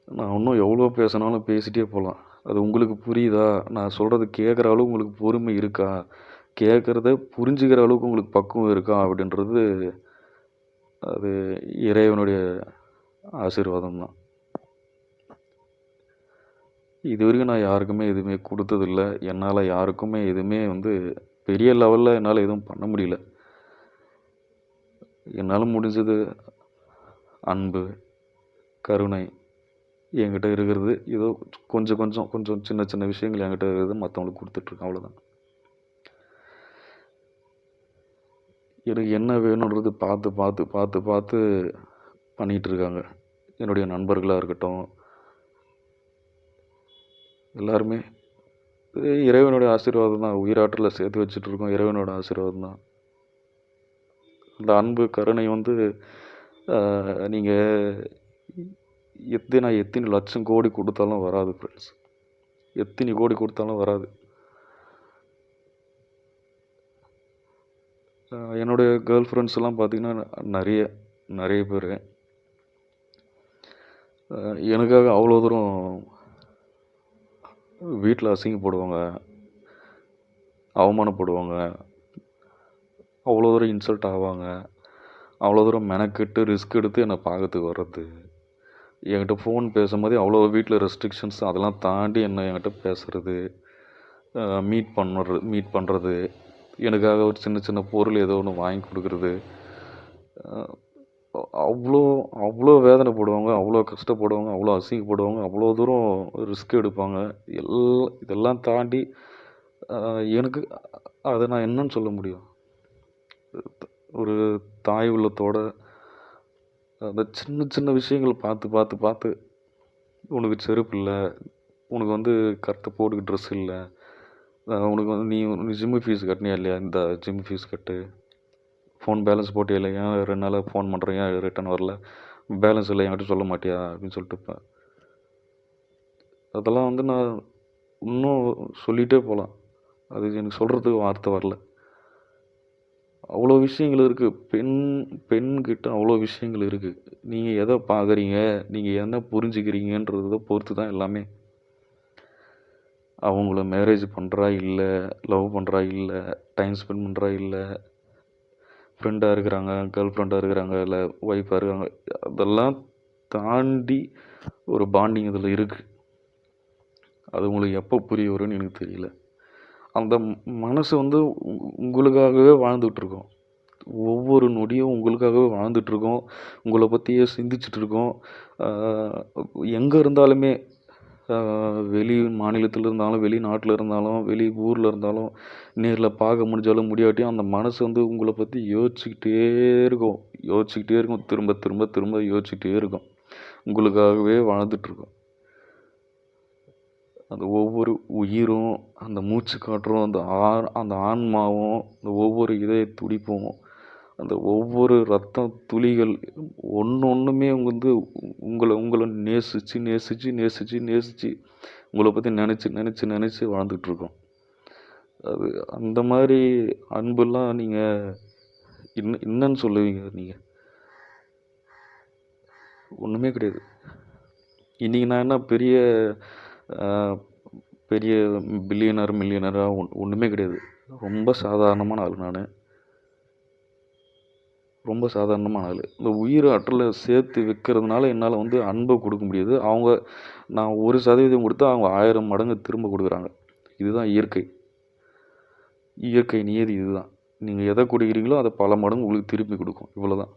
நான் இன்னும் எவ்வளோ பேசினாலும் பேசிகிட்டே போகலாம். அது உங்களுக்கு புரியுதா, நான் சொல்கிறது கேட்குற அளவுக்கு உங்களுக்கு பொறுமை இருக்கா, கேட்குறத புரிஞ்சுக்கிற அளவுக்கு உங்களுக்கு பக்குவம் இருக்கா அப்படின்றது அது இறைவனுடைய ஆசீர்வாதம் தான். இது வரைக்கும் நான் யாருக்குமே எதுவுமே கொடுத்ததில்ல. என்னால் யாருக்குமே எதுவுமே பெரிய லெவலில் என்னால் எதுவும் பண்ண முடியல. என்னால் முடிஞ்சது அன்பு, கருணை என்கிட்ட இருக்கிறது. ஏதோ கொஞ்சம் கொஞ்சம் கொஞ்சம் சின்ன சின்ன விஷயங்கள் என்கிட்ட இருக்கிறது மற்றவங்களுக்கு கொடுத்துட்ருக்கேன், அவ்வளோதான். எனக்கு என்ன வேணுன்றது பார்த்து பார்த்து பார்த்து பார்த்து பண்ணிகிட்ருக்காங்க. என்னுடைய நண்பர்களாக இருக்கட்டும், எல்லாருமே இறைவனுடைய ஆசீர்வாதம் தான். உயிராற்றலை சேர்த்து வச்சுட்ருக்கோம், இறைவனோட ஆசீர்வாதம் தான். அந்த அன்பு, கருணை நீங்கள் எத்தனை லட்சம் கோடி கொடுத்தாலும் வராது ஃப்ரெண்ட்ஸ். எத்தனை கோடி கொடுத்தாலும் வராது. என்னுடைய கேர்ள் ஃப்ரெண்ட்ஸ்லாம் பார்த்திங்கன்னா நிறைய நிறைய பேர் எனக்காக அவ்வளோ தூரம் வீட்டில் அசிங்கப்படுவாங்க, அவமானப்படுவாங்க, அவ்வளோ தூரம் இன்சல்ட் ஆவாங்க, அவ்வளோ தூரம் மெனக்கெட்டு ரிஸ்க் எடுத்து என்னை பார்க்கறதுக்கு வர்றது, என்கிட்ட ஃபோன் பேசும்போதே அவ்வளோ வீட்டில் ரெஸ்ட்ரிக்ஷன்ஸ் அதெல்லாம் தாண்டி என்கிட்ட பேசுகிறது, மீட் பண்ணுறது, எனக்காக ஒரு சின்ன சின்ன பொருள் ஏதோ ஒன்று வாங்கி கொடுக்குறது, அவ்வளோ அவ்வளோ வேதனைப்படுவாங்க, அவ்வளோ கஷ்டப்படுவாங்க, அவ்வளோ அசிங்கப்படுவாங்க, அவ்வளோ தூரம் ரிஸ்க் எடுப்பாங்க. இதெல்லாம் தாண்டி எனக்கு அதை நான் என்னன்னு சொல்ல முடியும்? ஒரு தாய் உள்ளத்தோட அந்த சின்ன சின்ன விஷயங்கள் பார்த்து பார்த்து பார்த்து, உனக்கு செருப்பு இல்லை, உனக்கு கரெக்டாக போட்டுக்க ட்ரெஸ் இல்லை, உனக்கு நீ ஜிம்மு ஃபீஸ் கட்டினியா இல்லையா, இந்த ஜிம் ஃபீஸ் கட்டு, ஃபோன் பேலன்ஸ் போட்டியா இல்லை, ஏன் 2 நாளாக ஃபோன் பண்ணுறேன், ஏன் ரிட்டன் வரல, பேலன்ஸ் இல்லை என்கிட்ட சொல்ல மாட்டியா அப்படின்னு சொல்லிட்டு இருப்பேன். அதெல்லாம் நான் இன்னும் சொல்லிகிட்டே போகலாம். அது எனக்கு சொல்கிறதுக்கு வார்த்தை வரல. அவ்வளோ விஷயங்கள் இருக்குது. பெண்கிட்ட அவ்வளோ விஷயங்கள் இருக்குது. நீங்கள் எதை பார்க்குறீங்க, நீங்கள் என்ன புரிஞ்சுக்கிறீங்கன்றதை பொறுத்து தான் எல்லாமே. அவங்கள மேரேஜ் பண்ணுறா இல்லை, லவ் பண்ணுறா இல்லை, டைம் ஸ்பெண்ட் பண்ணுறா இல்லை, ஃப்ரெண்டாக இருக்கிறாங்க, கேர்ள் ஃப்ரெண்டாக இருக்கிறாங்க, இல்லை ஒய்ஃபாக இருக்காங்க, அதெல்லாம் தாண்டி ஒரு பாண்டிங் இதில் இருக்குது. அது உங்களுக்கு எப்போ புரிய வரும்னு எனக்கு தெரியல. அந்த மனசு உங்களுக்காகவே வாழ்ந்துகிட்ருக்கோம். ஒவ்வொரு நொடியும் உங்களுக்காகவே வாழ்ந்துட்டுருக்கோம், உங்களை பற்றியே சிந்திச்சுட்ருக்கோம். எங்கே இருந்தாலுமே, வெளி மாநிலத்தில் இருந்தாலும், வெளிநாட்டில் இருந்தாலும், வெளி ஊரில் இருந்தாலும், நேரில் பார்க்க முடிஞ்சாலும் முடியாட்டியும் அந்த மனசு உங்களை பற்றி யோசிச்சுக்கிட்டே இருக்கும், திரும்ப திரும்ப திரும்ப யோசிச்சுக்கிட்டே இருக்கும். உங்களுக்காகவே வாழ்ந்துட்டுருக்கோம். அந்த ஒவ்வொரு உயிரும், அந்த மூச்சு காற்றும், அந்த ஆன்மாவும், அந்த ஒவ்வொரு இதய துடிப்பும், அந்த ஒவ்வொரு ரத்த துளிகள் ஒன்றுமே உங்களை உங்களை நேசித்து நேசித்து நேசித்து நேசித்து உங்களை பற்றி நினச்சி நினச்சி நினச்சி வாழ்ந்துட்டுருக்கோம். அது அந்த மாதிரி அன்பெல்லாம் நீங்கள் என்னன்னு சொல்லுவீங்க? நீங்கள் ஒன்றுமே கிடையாது. இன்றைக்கி நான் என்ன பெரிய பெரிய பில்லியனர் மில்லியனராக ஒன்றுமே கிடையாது. ரொம்ப சாதாரணமான ஆள் நான். ரொம்ப சாதாரணமான ஆள். இந்த உயிர் ஆற்றலை சேர்த்து வைக்கிறதுனால என்னால் அன்பை கொடுக்க முடியுது. நான் 1% கொடுத்தா அவங்க 1000 மடங்கு திரும்ப கொடுக்குறாங்க. இதுதான் இயற்கை. இயற்கை நியதி இதுதான். நீங்கள் எதை கொடுக்குறீங்களோ அதை பல மடங்கு உங்களுக்கு திருப்பி கொடுக்கும். இவ்வளோதான்.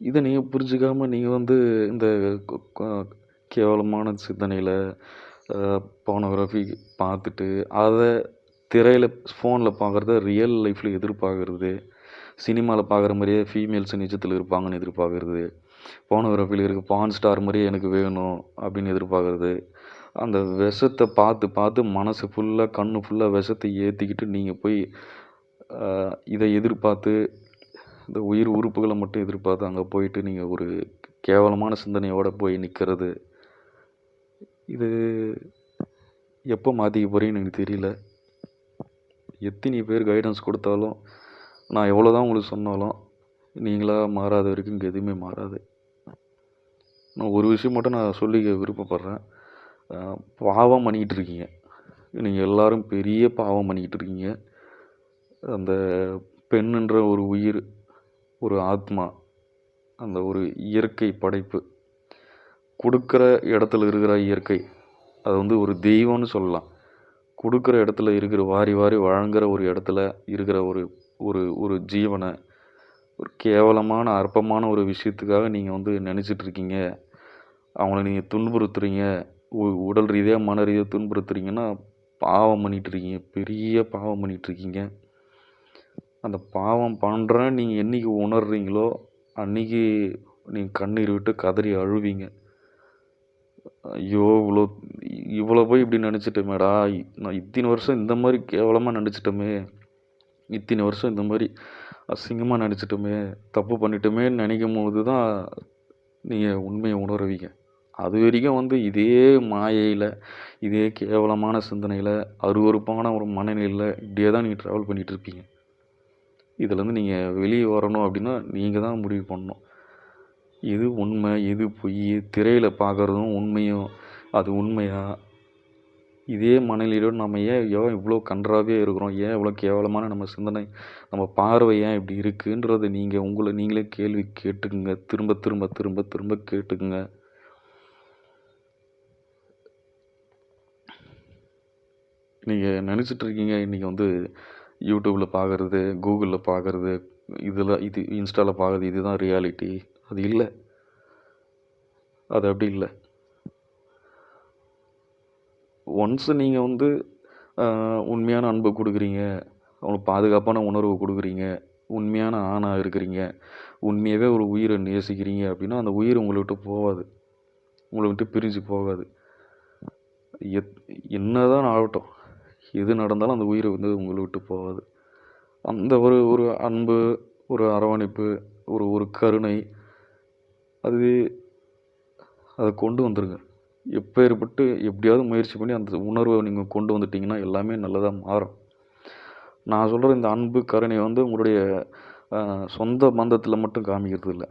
இதை நீங்கள் புரிஞ்சுக்காமல் நீங்கள் இந்த கேவலமான சிந்தனையில் போனோகிராஃபி பார்த்துட்டு அதை திரையில் ஃபோனில் பார்க்குறத ரியல் லைஃப்பில் எதிர்பார்க்குறது, சினிமாவில் பார்க்குற மாதிரியே ஃபீமேல்ஸ் நிஜத்தில் இருப்பாங்கன்னு எதிர்பார்க்குறது, போனோகிராஃபியில் இருக்க பான் ஸ்டார் மாதிரியே எனக்கு வேணும் அப்படின்னு எதிர்பார்க்குறது, அந்த விஷத்தை பார்த்து பார்த்து மனசு ஃபுல்லாக கண்ணு ஃபுல்லாக விஷத்தை ஏற்றிக்கிட்டு நீங்கள் போய் இதை எதிர்பார்த்து இந்த உயிர் உறுப்புகளை மட்டும் எதிர்பார்த்து அங்கே போயிட்டு நீங்கள் ஒரு கேவலமான சிந்தனையோடு போய் நிற்கிறது, இது எப்போ மாற்றிக்க போகிறீங்கன்னு எனக்கு தெரியல. எத்தனை பேர் கைடன்ஸ் கொடுத்தாலும், நான் எவ்வளோ தான் உங்களுக்கு சொன்னாலும் நீங்களாக மாறாத வரைக்கும் இங்கே எதுவுமே மாறாது. நான் ஒரு விஷயம் மட்டும் நான் சொல்லிக்க விருப்பப்படுறேன். பாவம் பண்ணிக்கிட்டு இருக்கீங்க. நீங்கள் எல்லோரும் பெரிய பாவம் பண்ணிக்கிட்டு இருக்கீங்க. அந்த பெண்ணுன்ற ஒரு உயிர், ஒரு ஆத்மா, அந்த ஒரு இயற்கை படைப்பு, கொடுக்குற இடத்துல இருக்கிற இயற்கை, அது வந்து ஒரு தெய்வம்னு சொல்லலாம். கொடுக்குற இடத்துல இருக்கிற வாரி வாரி வழங்குற ஒரு இடத்துல இருக்கிற ஒரு ஒரு ஒரு ஜீவனை ஒரு கேவலமான அற்பமான ஒரு விஷயத்துக்காக நீங்கள் வந்து நினச்சிட்டு இருக்கீங்க. அவங்கள நீங்கள் துன்புறுத்துறீங்க. உடல் ரீதியாக மன ரீதியாக துன்புறுத்துறீங்கன்னா பாவம் பண்ணிட்டு இருக்கீங்க. பெரிய பாவம் பண்ணிட்டு இருக்கீங்க. அந்த பாவம் பண்ணுறேன்னு நீங்கள் என்னைக்கு உணர்றீங்களோ அன்னைக்கு நீங்கள் கண்ணீர் விட்டு கதறி அழுவீங்க. ஐயோ இவ்வளோ போய் இப்படி நினச்சிட்டோமேடா, நான் இத்தனை வருஷம் இந்த மாதிரி கேவலமாக நினச்சிட்டோமே, இத்தனை வருஷம் இந்த மாதிரி அசிங்கமாக நினச்சிட்டோமே, தப்பு பண்ணிட்டோமேன்னு நினைக்கும் போது தான் நீங்கள் உண்மையை உணர்வீங்க. அது வரைக்கும் வந்து இதே மாயையில், இதே கேவலமான சிந்தனையில், அருவருப்பான ஒரு மனநிலையில் இப்படியே தான் நீங்கள் ட்ராவல் பண்ணிகிட்டு இருப்பீங்க. இதுலேருந்து நீங்கள் வெளியே வரணும் அப்படின்னா நீங்கள் தான் முடிவு பண்ணணும். எது உண்மை, எது பொய், திரையில் பார்க்குறதும் உண்மையும், அது உண்மையா? இதே மனநிலையோடு நம்ம ஏன் இவ்வளோ கன்றாவே இருக்கிறோம்? ஏன் இவ்வளோ கேவலமான நம்ம சிந்தனை, நம்ம பார்வை ஏன் இப்படி இருக்குன்றதை நீங்கள் உங்களை நீங்களே கேள்வி கேட்டுக்குங்க. திரும்ப திரும்ப திரும்ப திரும்ப கேட்டுக்குங்க. நீங்கள் நினச்சிட்ருக்கீங்க இன்றைக்கி வந்து யூடியூப்பில் பார்க்குறது, கூகுளில் பார்க்குறது, இது இன்ஸ்டாவில் பார்க்குறது இதுதான் ரியாலிட்டி. அது இல்லை. அது அப்படி இல்லை. ஒன்ஸ் நீங்கள் வந்து உண்மையான அன்பை கொடுக்குறீங்க, அவங்களுக்கு பாதுகாப்பான உணர்வு கொடுக்குறீங்க, உண்மையான ஆணாக இருக்கிறீங்க, உண்மையாகவே ஒரு உயிரை நேசிக்கிறீங்க அப்படின்னா அந்த உயிர் உங்களை விட்டு போகாது, உங்களை விட்டு பிரிஞ்சு போகாது. என்னதான் ஆகட்டும், எது நடந்தாலும் அந்த உயிரை வந்து உங்களை விட்டு போகாது. அந்த ஒரு ஒரு அன்பு, ஒரு அரவணைப்பு, ஒரு ஒரு கருணை, அதை கொண்டு வந்துடுங்க. எப்பேற்பட்டு எப்படியாவது முயற்சி பண்ணி அந்த உணர்வை நீங்கள் கொண்டு வந்துட்டிங்கன்னா எல்லாமே நல்லதாக மாறும். நான் சொல்கிற இந்த அன்பு கருணை வந்து உங்களுடைய சொந்த பந்தத்தில் மட்டும் காமிக்கிறது இல்லை.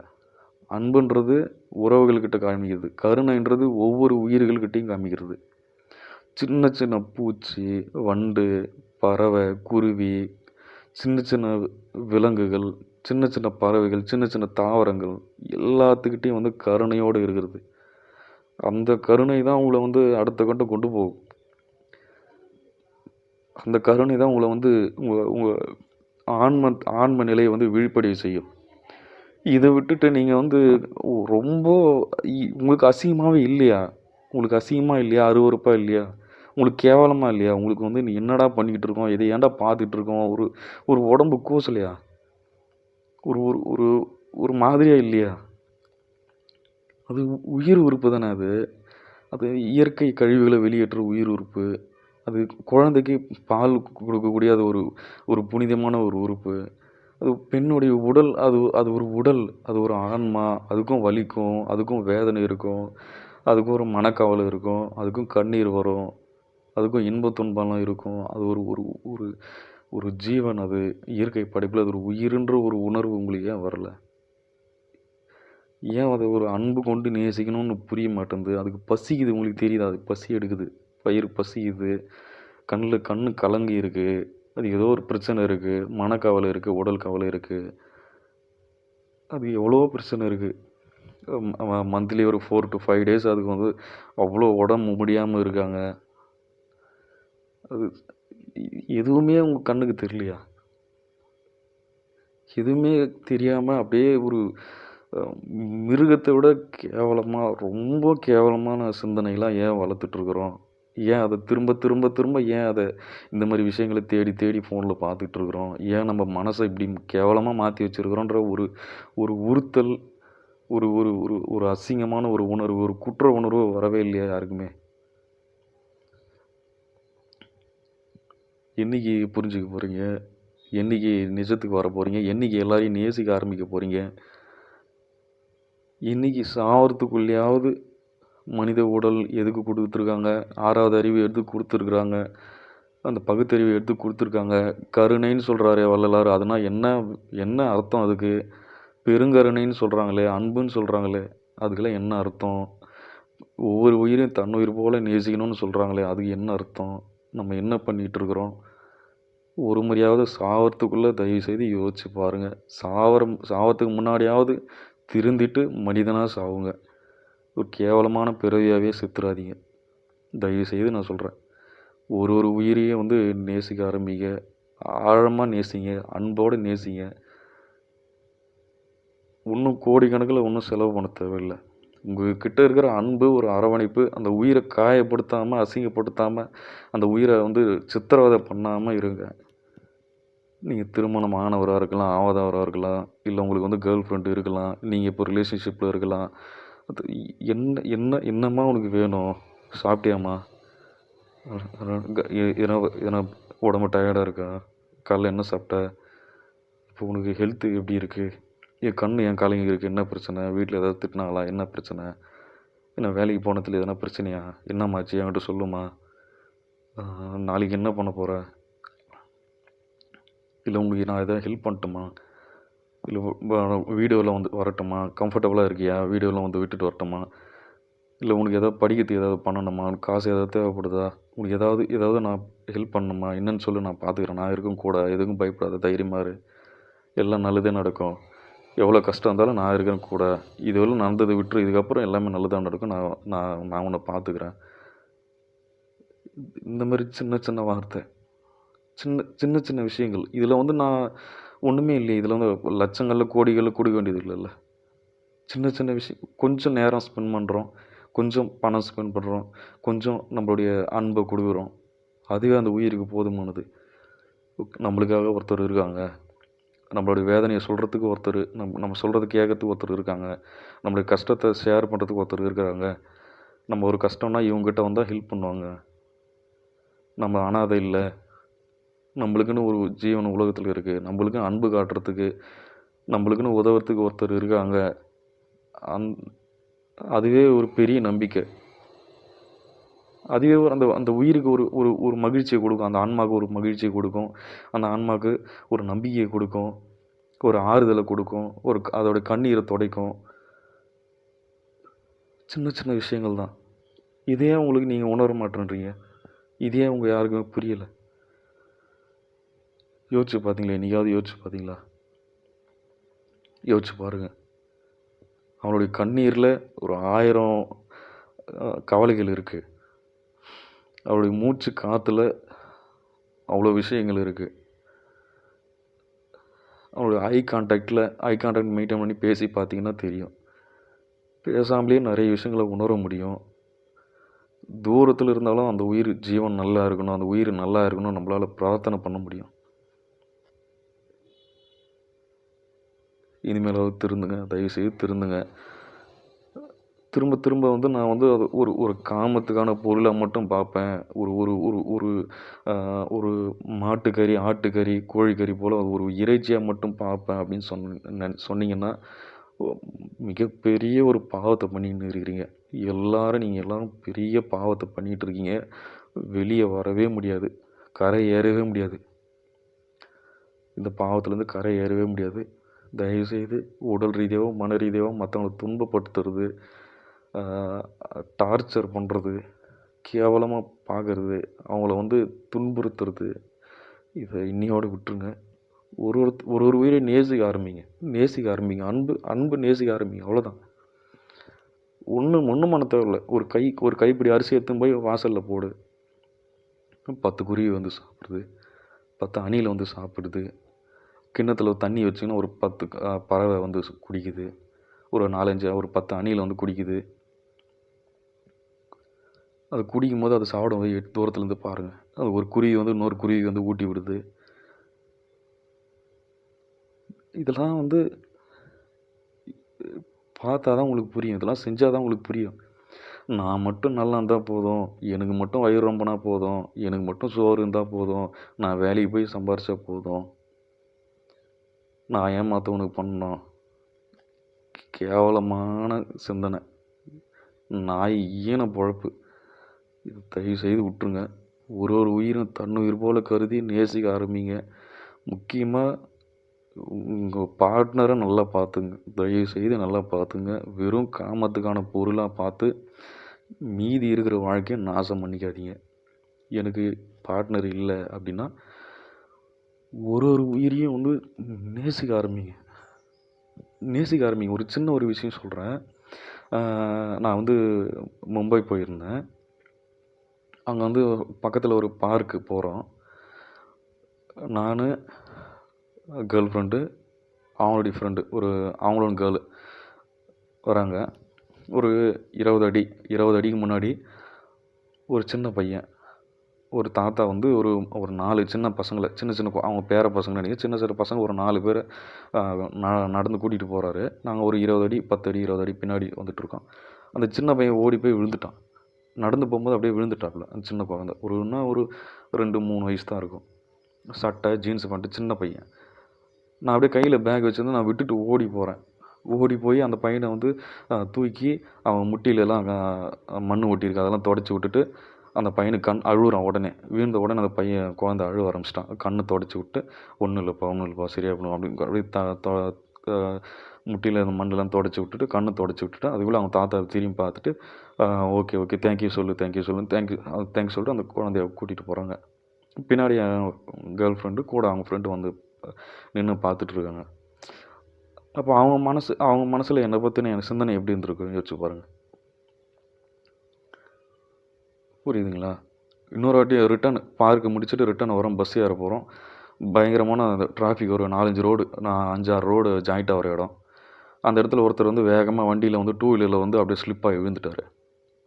அன்புன்றது உறவுகள்கிட்ட காமிக்கிறது, கருணைன்றது ஒவ்வொரு உயிர்கள்கிட்டையும் காமிக்கிறது. சின்ன சின்ன பூச்சி, வண்டு, பறவை, குருவி, சின்ன சின்ன விலங்குகள், சின்ன சின்ன பறவைகள், சின்ன சின்ன தாவரங்கள் எல்லாத்துக்கிட்டையும் வந்து கருணையோடு இருக்கிறது. அந்த கருணை தான் உங்களை வந்து அடுத்த கட்டம் கொண்டு போகும். அந்த கருணை தான் உங்களை வந்து உங்கள் ஆன்ம நிலையை வந்து விழிப்படைய செய்யும். இதை விட்டுட்டு நீங்கள் வந்து ரொம்ப உங்களுக்கு அசிங்கமாகவே இல்லையா? உங்களுக்கு அசிங்கமாக இல்லையா? அருவருப்பாக இல்லையா? உங்களுக்கு கேவலமாக இல்லையா? உங்களுக்கு வந்து நீ என்னடா பண்ணிக்கிட்டு இருக்கோம், இதை ஏன்டா பார்த்துட்டு இருக்கோம், ஒரு உடம்பு கூசலையா? ஒரு ஒரு ஒரு ஒரு மாதிரியாக இல்லையா? அது உயிர் உறுப்பு தானே. அது இயற்கை கழிவுகளை வெளியேற்ற உயிர் உறுப்பு. அது குழந்தைக்கு பால் கொடுக்கக்கூடிய அது ஒரு புனிதமான ஒரு உறுப்பு. அது பெண்ணுடைய உடல், அது ஒரு உடல், அது ஒரு ஆன்மா. அதுக்கும் வலிக்கும், அதுக்கும் வேதனை இருக்கும், அதுக்கும் ஒரு மனக்கவலை இருக்கும், அதுக்கும் கண்ணீர் வரும், அதுக்கும் இன்ப துன்பம்லாம் இருக்கும். அது ஒரு ஒரு ஒரு ஒரு ஜீவன். அது இயற்கை படைப்பில் அது ஒரு உயிருன்ற ஒரு உணர்வு உங்களுக்கு ஏன் வரல? ஏன் அதை ஒரு அன்பு கொண்டு நேசிக்கணும்னு புரிய மாட்டேங்குது? அதுக்கு பசிக்குது, உங்களுக்கு தெரியுது, அது பசி எடுக்குது, பயிர் பசிக்குது, கண்ணு கலங்கி இருக்குது, அது ஏதோ ஒரு பிரச்சனை இருக்குது, மனக்கவலை இருக்குது, உடல் கவலை இருக்குது, அது எவ்வளோ பிரச்சனை இருக்குது. மந்த்லி ஒரு 4 to 5 days அதுக்கு வந்து அவ்வளோ உடம்பு முடியாமல் இருக்காங்க. அது எதுவுமே உங்கள் கண்ணுக்கு தெரியலையா? எதுவுமே தெரியாமல் அப்படியே ஒரு மிருகத்தை விட கேவலமாக, ரொம்ப கேவலமான சிந்தனைலாம் ஏன் வளர்த்துட்ருக்குறோம்? ஏன் அதை திரும்ப திரும்ப திரும்ப ஏன் அதை இந்த மாதிரி விஷயங்களை தேடி தேடி ஃபோனில் பார்த்துட்ருக்குறோம்? ஏன் நம்ம மனசை இப்படி கேவலமாக மாற்றி வச்சுருக்குறோன்ற ஒரு ஒரு உறுத்தல், ஒரு ஒரு ஒரு ஒரு அசிங்கமான ஒரு உணர்வு, ஒரு குற்ற உணர்வு வரவே இல்லையா யாருக்குமே? என்றைக்கு புரிஞ்சுக்க போகிறீங்க? என்றைக்கு நிஜத்துக்கு வர போகிறீங்க? என்றைக்கு எல்லாரையும் நேசிக்க ஆரம்பிக்க போகிறீங்க? இன்றைக்கி சாவறதுக்குள்ளேயாவது மனித உடல் எதுக்கு கொடுத்துருக்காங்க? 6வது அறிவு எடுத்து கொடுத்துருக்குறாங்க, அந்த பகுத்தறிவு எடுத்து கொடுத்துருக்காங்க. கருணைன்னு சொல்கிறாரே வள்ளலார், அதனால் என்ன அர்த்தம்? அதுக்கு பெருங்கருணைன்னு சொல்கிறாங்களே, அன்புன்னு சொல்கிறாங்களே, அதுக்கெல்லாம் என்ன அர்த்தம்? ஒவ்வொரு உயிரையும் தன்னுயிர் போல் நேசிக்கணும்னு சொல்கிறாங்களே, அதுக்கு என்ன அர்த்தம்? நம்ம என்ன பண்ணிகிட்டு இருக்கிறோம்? ஒரு முறையாவது சாவறதுக்குள்ளே தயவுசெய்து யோசிச்சு பாருங்கள். சாவறதுக்கு முன்னாடியாவது திருந்திட்டு மனிதனாக சாவுங்க. ஒரு கேவலமான பிறவியாகவே செத்துறாதீங்க. தயவுசெய்து நான் சொல்கிறேன். ஒரு ஒரு உயிரையும் வந்து நேசிக்க ஆரம்பிங்க. ஆழமாக நேசிங்க. அன்போடு நேசிங்க. இன்னும் கோடிக்கணக்கில் ஒன்றும் செலவு பண்ண தேவையில்லை. உங்கள்கிட்ட இருக்கிற அன்பு, ஒரு அரவணைப்பு, அந்த உயிரை காயப்படுத்தாமல், அசிங்கப்படுத்தாமல், அந்த உயிரை வந்து சித்திரவதை பண்ணாமல் இருங்க. நீங்கள் திருமணம் ஆனவராக இருக்கலாம், ஆகாதவராக இருக்கலாம், இல்லை உங்களுக்கு வந்து கேர்ள் ஃப்ரெண்டு இருக்கலாம், நீங்கள் இப்போ ரிலேஷன்ஷிப்பில் இருக்கலாம். அது என்ன என்ன என்னம்மா உனக்கு வேணும்? சாப்பிட்டியாம்மா? ஏன்னா உடம்பு டயர்டாக இருக்கா? காலைல என்ன சாப்பிட்ட? இப்போ உனக்கு ஹெல்த்து எப்படி இருக்குது? என் காலைங்க இருக்குது, என்ன பிரச்சனை? வீட்டில் ஏதாவது திட்டினாங்களா? என்ன பிரச்சனை? என்ன வேலைக்கு போனதில் எதனா பிரச்சனையா? என்னம்மாச்சு என்கிட்ட சொல்லுமா? நாளைக்கு என்ன பண்ண போகிற? இல்லை உங்களுக்கு நான் எதாவது ஹெல்ப் பண்ணட்டுமா? இல்லை வீடியோவில் வந்து வரட்டுமா? கம்ஃபர்டபுளாக இருக்கியா? வீடியோவில் வந்து விட்டுட்டு வரட்டுமா? இல்லை உனக்கு எதாவது படிக்கிறதுக்கு ஏதாவது பண்ணணுமா? உனக்கு காசு ஏதாவது தேவைப்படுதா? உனக்கு ஏதாவது நான் ஹெல்ப் பண்ணணுமா? என்னன்னு சொல்லி நான் பார்த்துக்கிறேன். நான் இருக்கும் கூட. எதுக்கும் பயப்படாத, தைரியமாக இரு. எல்லாம் நல்லதே நடக்கும். எவ்வளோ கஷ்டம் இருந்தாலும் நான் இருக்கேன் கூட. இதுவரையும் நடந்ததை விட்டுரு. இதுக்கப்புறம் எல்லாமே நல்லதாக நடக்கும். நான் உன்னை பார்த்துக்கிறேன். இந்த மாதிரி சின்ன சின்ன வார்த்தை, சின்ன சின்ன விஷயங்கள். இதில் வந்து நான் ஒன்றுமே இல்லையே. இதில் வந்து லட்சங்களில் கோடிகளில் கொடுக்க வேண்டியது இல்லைல்ல. சின்ன சின்ன விஷயம். கொஞ்சம் நேரம் ஸ்பெண்ட் பண்ணுறோம், கொஞ்சம் பணம் ஸ்பெண்ட் பண்ணுறோம், கொஞ்சம் நம்மளுடைய அன்பை கொடுக்குறோம். அதுவே அந்த உயிருக்கு போதுமானது. நம்மளுக்காக ஒருத்தர் இருக்காங்க. நம்மளுடைய வேதனையை சொல்கிறதுக்கு ஒருத்தர், நம்ம சொல்கிறது கேட்கறதுக்கு ஒருத்தர் இருக்காங்க. நம்மளுடைய கஷ்டத்தை ஷேர் பண்ணுறதுக்கு ஒருத்தர் இருக்கிறாங்க. நம்ம ஒரு கஷ்டம்னா இவங்ககிட்ட வந்தால் ஹெல்ப் பண்ணுவாங்க. நம்ம அனாதை இல்லை. நம்மளுக்குன்னு ஒரு ஜீவன் உலகத்தில் இருக்குது. நம்மளுக்குன்னு அன்பு காட்டுறதுக்கு, நம்மளுக்குன்னு உதவுறதுக்கு ஒருத்தர் இருக்காங்க. அதுவே ஒரு பெரிய நம்பிக்கை. அதுவே அந்த அந்த உயிருக்கு ஒரு ஒரு ஒரு மகிழ்ச்சியை கொடுக்கும். அந்த ஆன்மாவுக்கு ஒரு மகிழ்ச்சியை கொடுக்கும். அந்த ஆன்மாவுக்கு ஒரு நம்பிக்கையை கொடுக்கும். ஒரு ஆறுதலை கொடுக்கும். அதோட கண்ணீரை துடைக்கும். சின்ன சின்ன விஷயங்கள் தான். இதே உங்களுக்கு நீங்கள் உணர மாட்டேன்றீங்க. இதே உங்கள் யாருக்குமே புரியலை. யோசிச்சு பார்த்தீங்களா? என்னைக்காவது யோசிச்சு பார்த்தீங்களா? யோசிச்சு பாருங்கள். அவனுடைய கண்ணீரில் ஒரு 1000 கவலைகள் இருக்குது. அவருடைய மூச்சு காற்றுல அவ்வளோ விஷயங்கள் இருக்குது. அவனுடைய ஐ கான்டாக்ட் மெயின்டைன் பண்ணி பேசி பார்த்தீங்கன்னா தெரியும். பேசாமலேயே நிறைய விஷயங்களை உணர முடியும். தூரத்தில் இருந்தாலும் அந்த உயிர் ஜீவன் நல்லா இருக்கணும், அந்த உயிர் நல்லா இருக்கணும் நம்மளால் பிரார்த்தனை பண்ண முடியும். இனிமேலாவது திருந்துங்க, தயவுசெய்து திருந்துங்க. திரும்ப திரும்ப வந்து நான் வந்து அது ஒரு காமத்துக்கான பொருளாக மட்டும் பார்ப்பேன். ஒரு ஒரு ஒரு ஒரு ஒரு மாட்டுக்கறி, ஆட்டுக்கறி, கோழிக்கறி போல் ஒரு இறைச்சியாக மட்டும் பார்ப்பேன் அப்படின்னு சொன்னீங்கன்னா மிகப்பெரிய ஒரு பாவத்தை பண்ணின்னு இருக்கிறீங்க. நீங்கள் எல்லாரும் பெரிய பாவத்தை பண்ணிகிட்டு இருக்கீங்க. வெளியே வரவே முடியாது, கரை ஏறவே முடியாது. இந்த பாவத்துலேருந்து கரை ஏறவே முடியாது. தயவுசெய்து உடல் ரீதியாகவோ மன ரீதியாகவோ மற்றவங்களை துன்பப்படுத்துறது, டார்ச்சர் பண்ணுறது, கேவலமாக பார்க்குறது, அவங்கள வந்து துன்புறுத்துறது, இதை இன்னையோடு விட்டுருங்க. ஒரு ஒரு உயிரை நேசிக்க ஆரம்பிங்க. அன்பு நேசிக்க ஆரம்பிங்க. அவ்வளோதான். ஒன்றும் பண்ண தேவையில்லை. ஒரு கைப்பிடி அரிசி எடுத்துன்னு போய் வாசலில் போடு. 10 குருவி வந்து சாப்பிடுது, 10 அணில் வந்து சாப்பிடுது. கிண்ணத்தில் தண்ணி வச்சிங்கன்னா ஒரு 10 பறவை வந்து குடிக்குது. ஒரு 10 அணில் வந்து குடிக்குது. அது குடிக்கும் போது அது சாப்பிடும் போது தூரத்துலேருந்து பாருங்கள். அது ஒரு குருவி வந்து இன்னொரு குருவி வந்து ஊட்டி விடுது. இதெல்லாம் வந்து பார்த்தா தான் உங்களுக்கு புரியும். இதெல்லாம் செஞ்சால் தான் உங்களுக்கு புரியும். நான் மட்டும் நல்லா இருந்தால் போதும், எனக்கு மட்டும் வயிறு ரொம்பினா போதும், எனக்கு மட்டும் சோறு இருந்தால் போதும், நான் வேலைக்கு போய் சம்பாரிச்சா போதும், நான் ஏன் மற்றவனுக்கு பண்ணணும்? கேவலமான சிந்தனை, நாய் ஈன பொழப்பு. இது தயவுசெய்து விட்டுருங்க. ஒரு உயிரும் தன்னுயிர் போல கருதி நேசிக்க ஆரம்பிங்க. முக்கியமாக உங்கள் பார்ட்னரை நல்லா பார்த்துங்க. தயவுசெய்து நல்லா பார்த்துங்க. வெறும் காமத்துக்கான பொருளாக பார்த்து மீதி இருக்கிற வாழ்க்கையை நாசம் பண்ணிக்காதீங்க. எனக்கு பார்ட்னர் இல்லை அப்படின்னா ஒரு ஒரு உயிரையும் வந்து நேசிக்க ஆரம்பிங்க. நேசிக்க ஆரம்பிங்க. ஒரு சின்ன ஒரு விஷயம் சொல்கிறேன். நான் வந்து மும்பை போயிருந்தேன். அங்கே வந்து பக்கத்தில் ஒரு பார்க்கு போகிறோம். நான், கேர்ள் ஃப்ரெண்டு, அவங்களுடைய ஃப்ரெண்டு, அவங்களும் கேர்ளு வராங்க. ஒரு 20 அடிக்கு முன்னாடி ஒரு சின்ன பையன், ஒரு தாத்தா வந்து ஒரு 4 சின்ன பசங்களை, சின்ன அவங்க பேர பசங்க நினைக்கிறேன், சின்ன பசங்க ஒரு 4 பேரை நடந்து கூட்டிகிட்டு போகிறாரு. நாங்கள் ஒரு 20 அடி 10 அடி 20 அடி பின்னாடி வந்துட்டுருக்கோம். அந்த சின்ன பையன் ஓடி போய் விழுந்துட்டான். நடந்து போகும்போது அப்படியே விழுந்துட்டாப்புல. அந்த சின்ன குழந்தை ஒரு 2, 3 வயசு தான் இருக்கும். சட்டை ஜீன்ஸ் பண்ணிட்டு சின்ன பையன். நான் அப்படியே கையில் பேக் வச்சுருந்து நான் விட்டுட்டு ஓடி போய் அந்த பையனை வந்து தூக்கி அவன் முட்டிலெல்லாம் மண் ஒட்டியிருக்கு, அதெல்லாம் தொடச்சி விட்டுட்டு அந்த பையனுக்கு அழுகுறான். உடனே விழுந்த உடனே அந்த பையன் குழந்தை அழுவ ஆரம்பிச்சிட்டான். கண்ணை தொடச்சி விட்டு ஒன்றும் இல்லைப்பா சரியாக போகணும் அப்படின்னு அப்படியே முட்டியில் அந்த மண்ணெல்லாம் தொடச்சி விட்டுட்டு கண்ணை தொடச்சி விட்டுட்டு அதுக்குள்ளே அவங்க தாத்தா திரும்பி பார்த்துட்டு ஓகே தேங்க்யூ தேங்க்யூ சொல்லிட்டு அந்த குழந்தைய கூட்டிகிட்டு போகிறாங்க. பின்னாடி கேர்ள் ஃப்ரெண்டு கூட அவங்க ஃப்ரெண்டு வந்து நின்று பார்த்துட்ருக்காங்க. அப்போ அவங்க மனசில் என்னை பற்றின எனக்கு சிந்தனை எப்படி இருந்திருக்கு யோசிச்சு பாருங்கள். புரியுதுங்களா? இன்னொரு வாட்டி ரிட்டன் பார்க்கு முடிச்சுட்டு ரிட்டன் வரோம், பஸ் ஏற போகிறோம். பயங்கரமான அந்த டிராஃபிக், ஒரு 4-5 ரோடு, 5-6 ரோடு ஜாயிண்ட் ஆகிற இடம். அந்த இடத்துல ஒருத்தர் வந்து வேகமாக வண்டியில் வந்து 2 வீலரில் வந்து அப்படியே ஸ்லிப்பாகி விழுந்துட்டார்.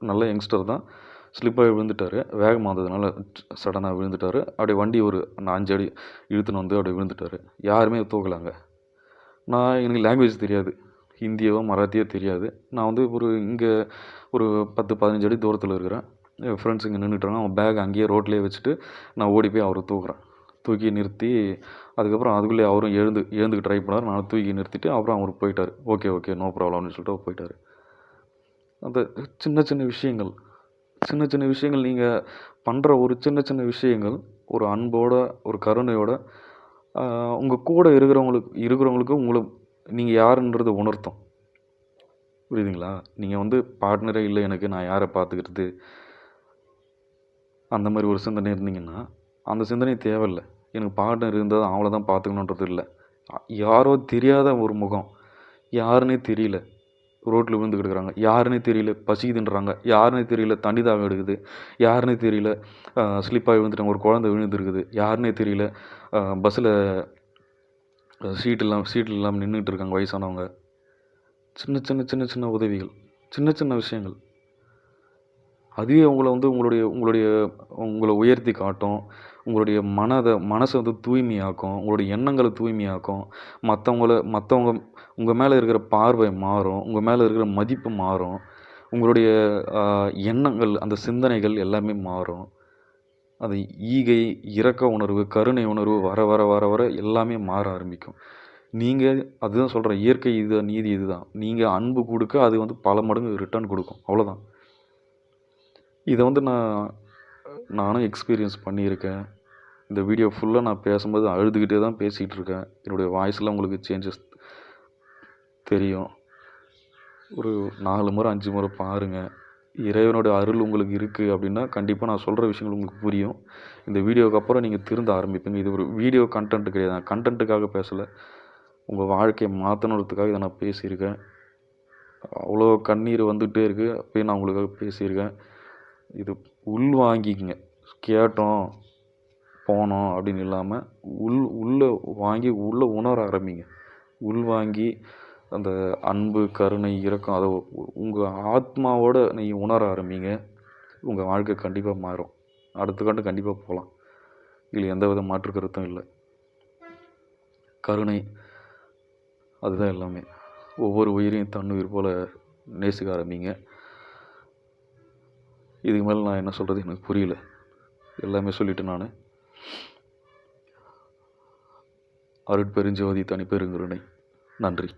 நல்ல யங்ஸ்டர் தான், ஸ்லிப்பாகி விழுந்துட்டார். வேகமாக வந்ததுனால சடனாக விழுந்துட்டார். அப்படியே வண்டி ஒரு 5 அடி இழுத்துன்னு வந்து அப்படியே விழுந்துட்டார். யாருமே தூக்கலாங்க. எனக்கு லாங்குவேஜ் தெரியாது, ஹிந்தியோ மராத்தியோ தெரியாது. நான் வந்து இங்கே ஒரு 10-15 அடி தூரத்தில் இருக்கிறேன். என் ஃப்ரெண்ட்ஸ் இங்கே நின்றுட்டாங்க. அவன் பேக் அங்கேயே ரோட்லேயே வச்சுட்டு நான் ஓடி போய் அவரை தூக்கி நிறுத்தி, அதுக்கப்புறம் அதுக்குள்ளே அவரும் எழுந்துக்கு ட்ரை பண்ணார். நான் தூக்கி நிறுத்திட்டு அப்புறம் அவர் போயிட்டார். ஓகே நோ ப்ராப்ளம் அப்படின்னு சொல்லிட்டு அவர் போயிட்டார். அந்த சின்ன விஷயங்கள் நீங்கள் பண்ணுற ஒரு சின்ன விஷயங்கள் ஒரு அன்போட ஒரு கருணையோட உங்கள் கூட இருக்கிறவங்களுக்கு உங்களை நீங்கள் யாருன்றதை உணர்த்தும். புரியுதுங்களா? நீங்கள் வந்து பார்ட்னரே இல்லை எனக்கு, நான் யாரை பார்த்துக்கிறது, அந்த மாதிரி ஒரு சிந்தனை இருந்தீங்கன்னா அந்த சிந்தனை தேவையில்லை. எனக்கு பார்ட்னர் இருந்தால் அவங்கள தான் பார்த்துக்கணுன்றது இல்லை. யாரோ தெரியாத ஒரு முகம், யாருன்னே தெரியல, ரோட்டில் விழுந்து கிடக்குறாங்க, யாருன்னே தெரியல, பசிக்குதுன்றாங்க, யாருன்னே தெரியல, தண்ணி தாகம் எடுக்குது, யாருன்னே தெரியல, ஸ்லிப்பாகி விழுந்துட்டாங்க, ஒரு குழந்தை விழுந்துருக்குது, யாருன்னே தெரியல, பஸ்ஸில் சீட் இல்லாமல் நின்றுட்டு இருக்காங்க வயசானவங்க. சின்ன உதவிகள், சின்ன விஷயங்கள், அதுவே உங்களை வந்து உங்களை உயர்த்தி காட்டும். உங்களுடைய மனசை வந்து தூய்மையாக்கும். உங்களுடைய எண்ணங்களை தூய்மையாக்கும். மற்றவங்க உங்கள் மேலே இருக்கிற பார்வை மாறும். உங்கள் மேலே இருக்கிற மதிப்பு மாறும். உங்களுடைய எண்ணங்கள், அந்த சிந்தனைகள் எல்லாமே மாறும். அது ஈகை, இரக்க உணர்வு, கருணை உணர்வு வர வர வர வர எல்லாமே மாற ஆரம்பிக்கும். நீங்கள் அதுதான் சொல்கிறேன், இயற்கை இது, நீதி இதுதான். நீங்கள் அன்பு கொடுக்க அது வந்து பல மடங்கு ரிட்டர்ன் கொடுக்கும். அவ்வளோதான். இதை வந்து நானும் எக்ஸ்பீரியன்ஸ் பண்ணியிருக்கேன். இந்த வீடியோ ஃபுல்லாக நான் பேசும்போது அழுதுகிட்டே தான் பேசிகிட்டு இருக்கேன். என்னுடைய வாய்ஸில் உங்களுக்கு சேஞ்சஸ் தெரியும். ஒரு 4 முறை 5 முறை பாருங்கள். இறைவனுடைய அருள் உங்களுக்கு இருக்குது அப்படின்னா கண்டிப்பாக நான் சொல்கிற விஷயங்கள் உங்களுக்கு புரியும். இந்த வீடியோவுக்கு அப்புறம் நீங்கள் திருந்த ஆரம்பிப்பீங்க. இது ஒரு வீடியோ கண்டென்ட் கிடையாது, நான் கண்டென்ட்டுக்காக பேசலை, உங்கள் வாழ்க்கையை மாற்றணுன்றதுக்காக இதை நான் பேசியிருக்கேன். அவ்வளோ கண்ணீர் வந்துகிட்டே இருக்குது, அப்பயும் நான் உங்களுக்காக பேசியிருக்கேன். இது உள்வாங்கிக்கங்க. கேட்டோம் போனோம் அப்படின்னு இல்லாமல் உள்ளே வாங்கி உள்ளே உணர ஆரம்பிங்க. உள்வாங்கி அந்த அன்பு, கருணை, இரக்கம் அதை உங்கள் ஆத்மாவோட நீங்கள் உணர ஆரம்பிங்க. உங்கள் வாழ்க்கை கண்டிப்பாக மாறும். அடுத்த கண்டு கண்டிப்பாக போகலாம். இதில் எந்த வித மாற்று கருத்தும் இல்லை. கருணை அதுதான் எல்லாமே. ஒவ்வொரு உயிரையும் தன்னுயிர் போல் நேசிக்க ஆரம்பிங்க. இதுக்கு மேலே நான் என்ன சொல்கிறது எனக்கு புரியல, எல்லாமே சொல்லிவிட்டு நான் அருட்பெருஞ்சோதி தனிப்பெருங்கருணை. நன்றி.